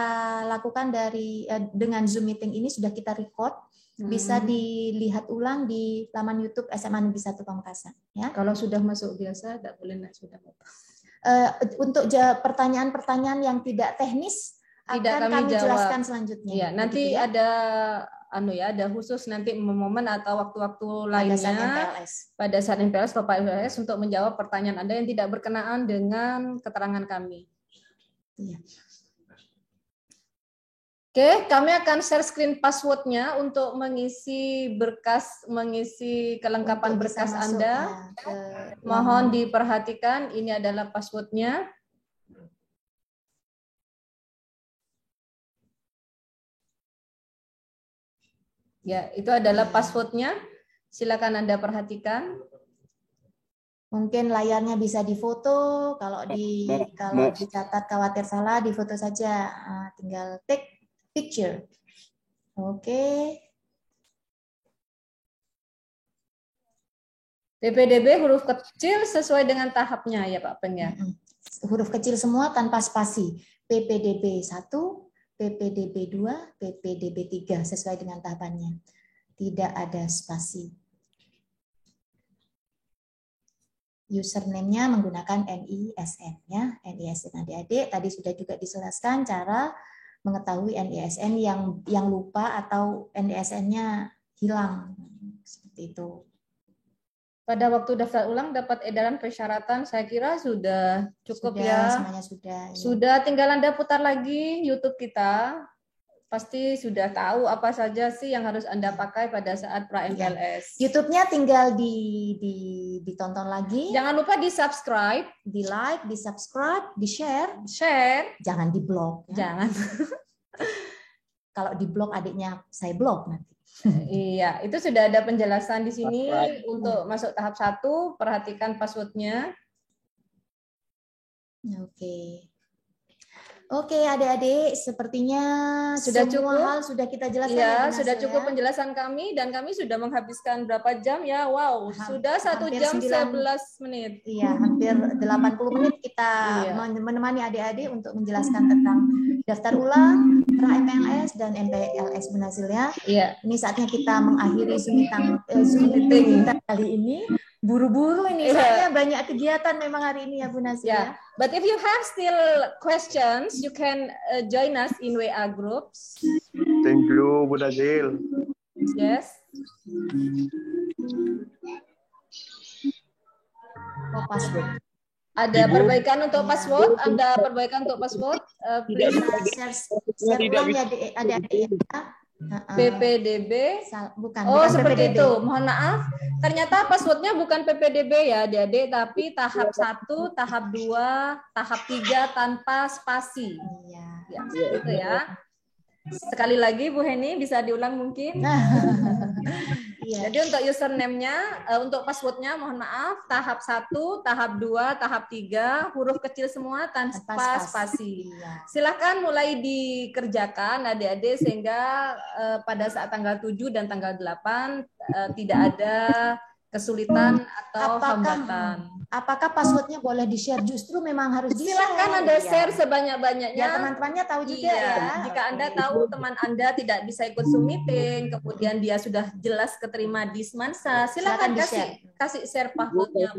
lakukan dengan Zoom meeting ini sudah kita record, bisa dilihat ulang di laman YouTube SMA Negeri 1 Pamekasan. Ya.
Kalau sudah masuk biasa, tidak boleh sudah.
Untuk pertanyaan-pertanyaan yang tidak teknis,
tidak
akan kami jelaskan selanjutnya.
Ya, nanti ya? ada khusus nanti momen atau waktu-waktu lainnya pada saat MPLS Bapak MPLS untuk menjawab pertanyaan Anda yang tidak berkenaan dengan keterangan kami.
Ya.
Oke, kami akan share screen passwordnya untuk mengisi kelengkapan berkas Anda. Mohon diperhatikan, ini adalah passwordnya. Ya, itu adalah passwordnya. Silakan Anda perhatikan.
Mungkin layarnya bisa difoto, kalau dicatat khawatir salah, difoto saja. Tinggal take picture. Oke.
PPDB huruf kecil sesuai dengan tahapnya ya Pak Peng ya.
Huruf kecil semua tanpa spasi. PPDB 1, PPDB 2, PPDB 3 sesuai dengan tahapannya. Tidak ada spasi. Username-nya menggunakan NISN ya. NISN adik-adik tadi sudah juga dijelaskan cara mengetahui NISN yang lupa atau NISN-nya hilang. Seperti itu.
Pada waktu daftar ulang dapat edaran persyaratan, saya kira sudah cukup
sudah,
ya.
Semuanya sudah. Ya.
Sudah, tinggal Anda putar lagi YouTube kita. Pasti sudah tahu apa saja sih yang harus Anda pakai pada saat pra-MPLS.
Ya. YouTube-nya tinggal ditonton lagi.
Jangan lupa di-subscribe,
di-like, di-subscribe, di-share.
Share.
Jangan di-blog. Ya.
Jangan.
Kalau di-blog adiknya saya blog nanti.
Iya, itu sudah ada penjelasan di sini untuk masuk tahap 1, perhatikan password-nya.
Oke. Oke, adik-adik, sepertinya
sudah
semua
cukup.
Hal sudah kita jelaskan.
Ya, sudah cukup penjelasan kami dan kami sudah menghabiskan berapa jam ya? Wow, sudah 1 jam 11 menit.
Iya, hampir 80 menit kita menemani adik-adik untuk menjelaskan tentang daftar ulang, pra-MPLS dan MPLS Bu Nazil ya.
Iya.
Ini saatnya kita mengakhiri Zoom meeting kita kali ini. Buru-buru ini, soalnya banyak kegiatan memang hari ini ya Bu Nazil ya.
But if you have still questions, you can join us in WA groups.
Thank you Bu Nazil.
Yes.
Oh, password.
Ada perbaikan untuk password? Ada perbaikan untuk password?
Share ulang ya adik-adik ya.
PPDB
bukan
seperti
PPDB.
itu. Mohon maaf, ternyata passwordnya bukan PPDB ya adik-adik, tapi tahap 1, tahap 2, tahap 3 tanpa spasi. Ya, itu ya. Sekali lagi Bu Heni bisa diulang mungkin. Jadi untuk username-nya, untuk password-nya mohon maaf, tahap 1, tahap 2, tahap 3, huruf kecil semua tanpa spasi. Silakan mulai dikerjakan adik-adik sehingga pada saat tanggal 7 dan tanggal 8 tidak ada kesulitan atau hambatan.
Apakah passwordnya boleh di-share? Justru memang harus di-share.
Silakan Anda share sebanyak-banyaknya.
Ya, teman-temannya tahu juga ya.
Jika Anda tahu teman Anda tidak bisa ikut Zoom meeting, kemudian dia sudah jelas keterima di Semansa, silakan kasih share passwordnya.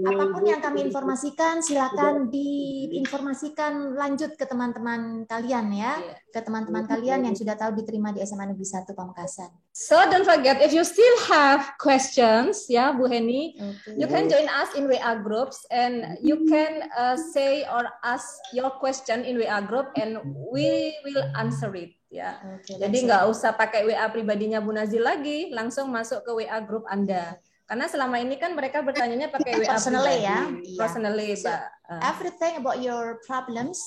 Apapun yang kami informasikan, silakan diinformasikan lanjut ke teman-teman kalian ya. Ke teman-teman kalian yang sudah tahu diterima di SMA Negeri 1 Pamekasan.
So don't forget, if you still have questions, ya Bu Heni, you can join us in WA groups and you can say or ask your question in WA group and we will answer it. Ya, jadi nggak usah pakai WA pribadinya Bu Nazil lagi, langsung masuk ke WA group Anda. Karena selama ini kan mereka bertanyanya pakai WA
personally ya.
Personally,
so, everything about your problems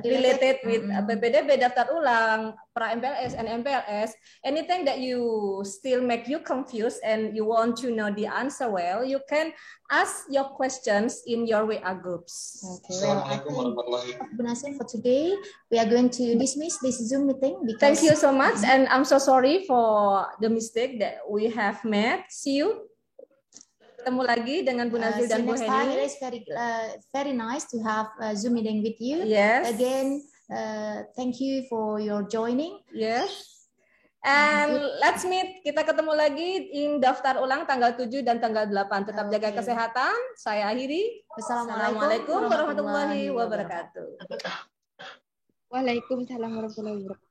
related with PPDB, daftar ulang, pra-MPLS and MPLS, anything that you still make you confused and you want to know the answer well, you can ask your questions in your WA groups.
Okay. Assalamualaikum warahmatullahi wabarakatuh. For today, we are going to dismiss this Zoom meeting.
Thank you so much, and I'm so sorry for the mistake that we have made. See you. Ketemu lagi dengan Bu Nazil dan Bu Heni.
It is very nice to have a Zoom meeting with you.
Yes.
Again, thank you for your joining.
Yes. And let's meet. Kita ketemu lagi in daftar ulang tanggal 7 dan tanggal 8. Tetap jaga kesehatan. Saya akhiri.
Wassalamualaikum
warahmatullahi wabarakatuh.
Waalaikumsalam warahmatullahi wabarakatuh.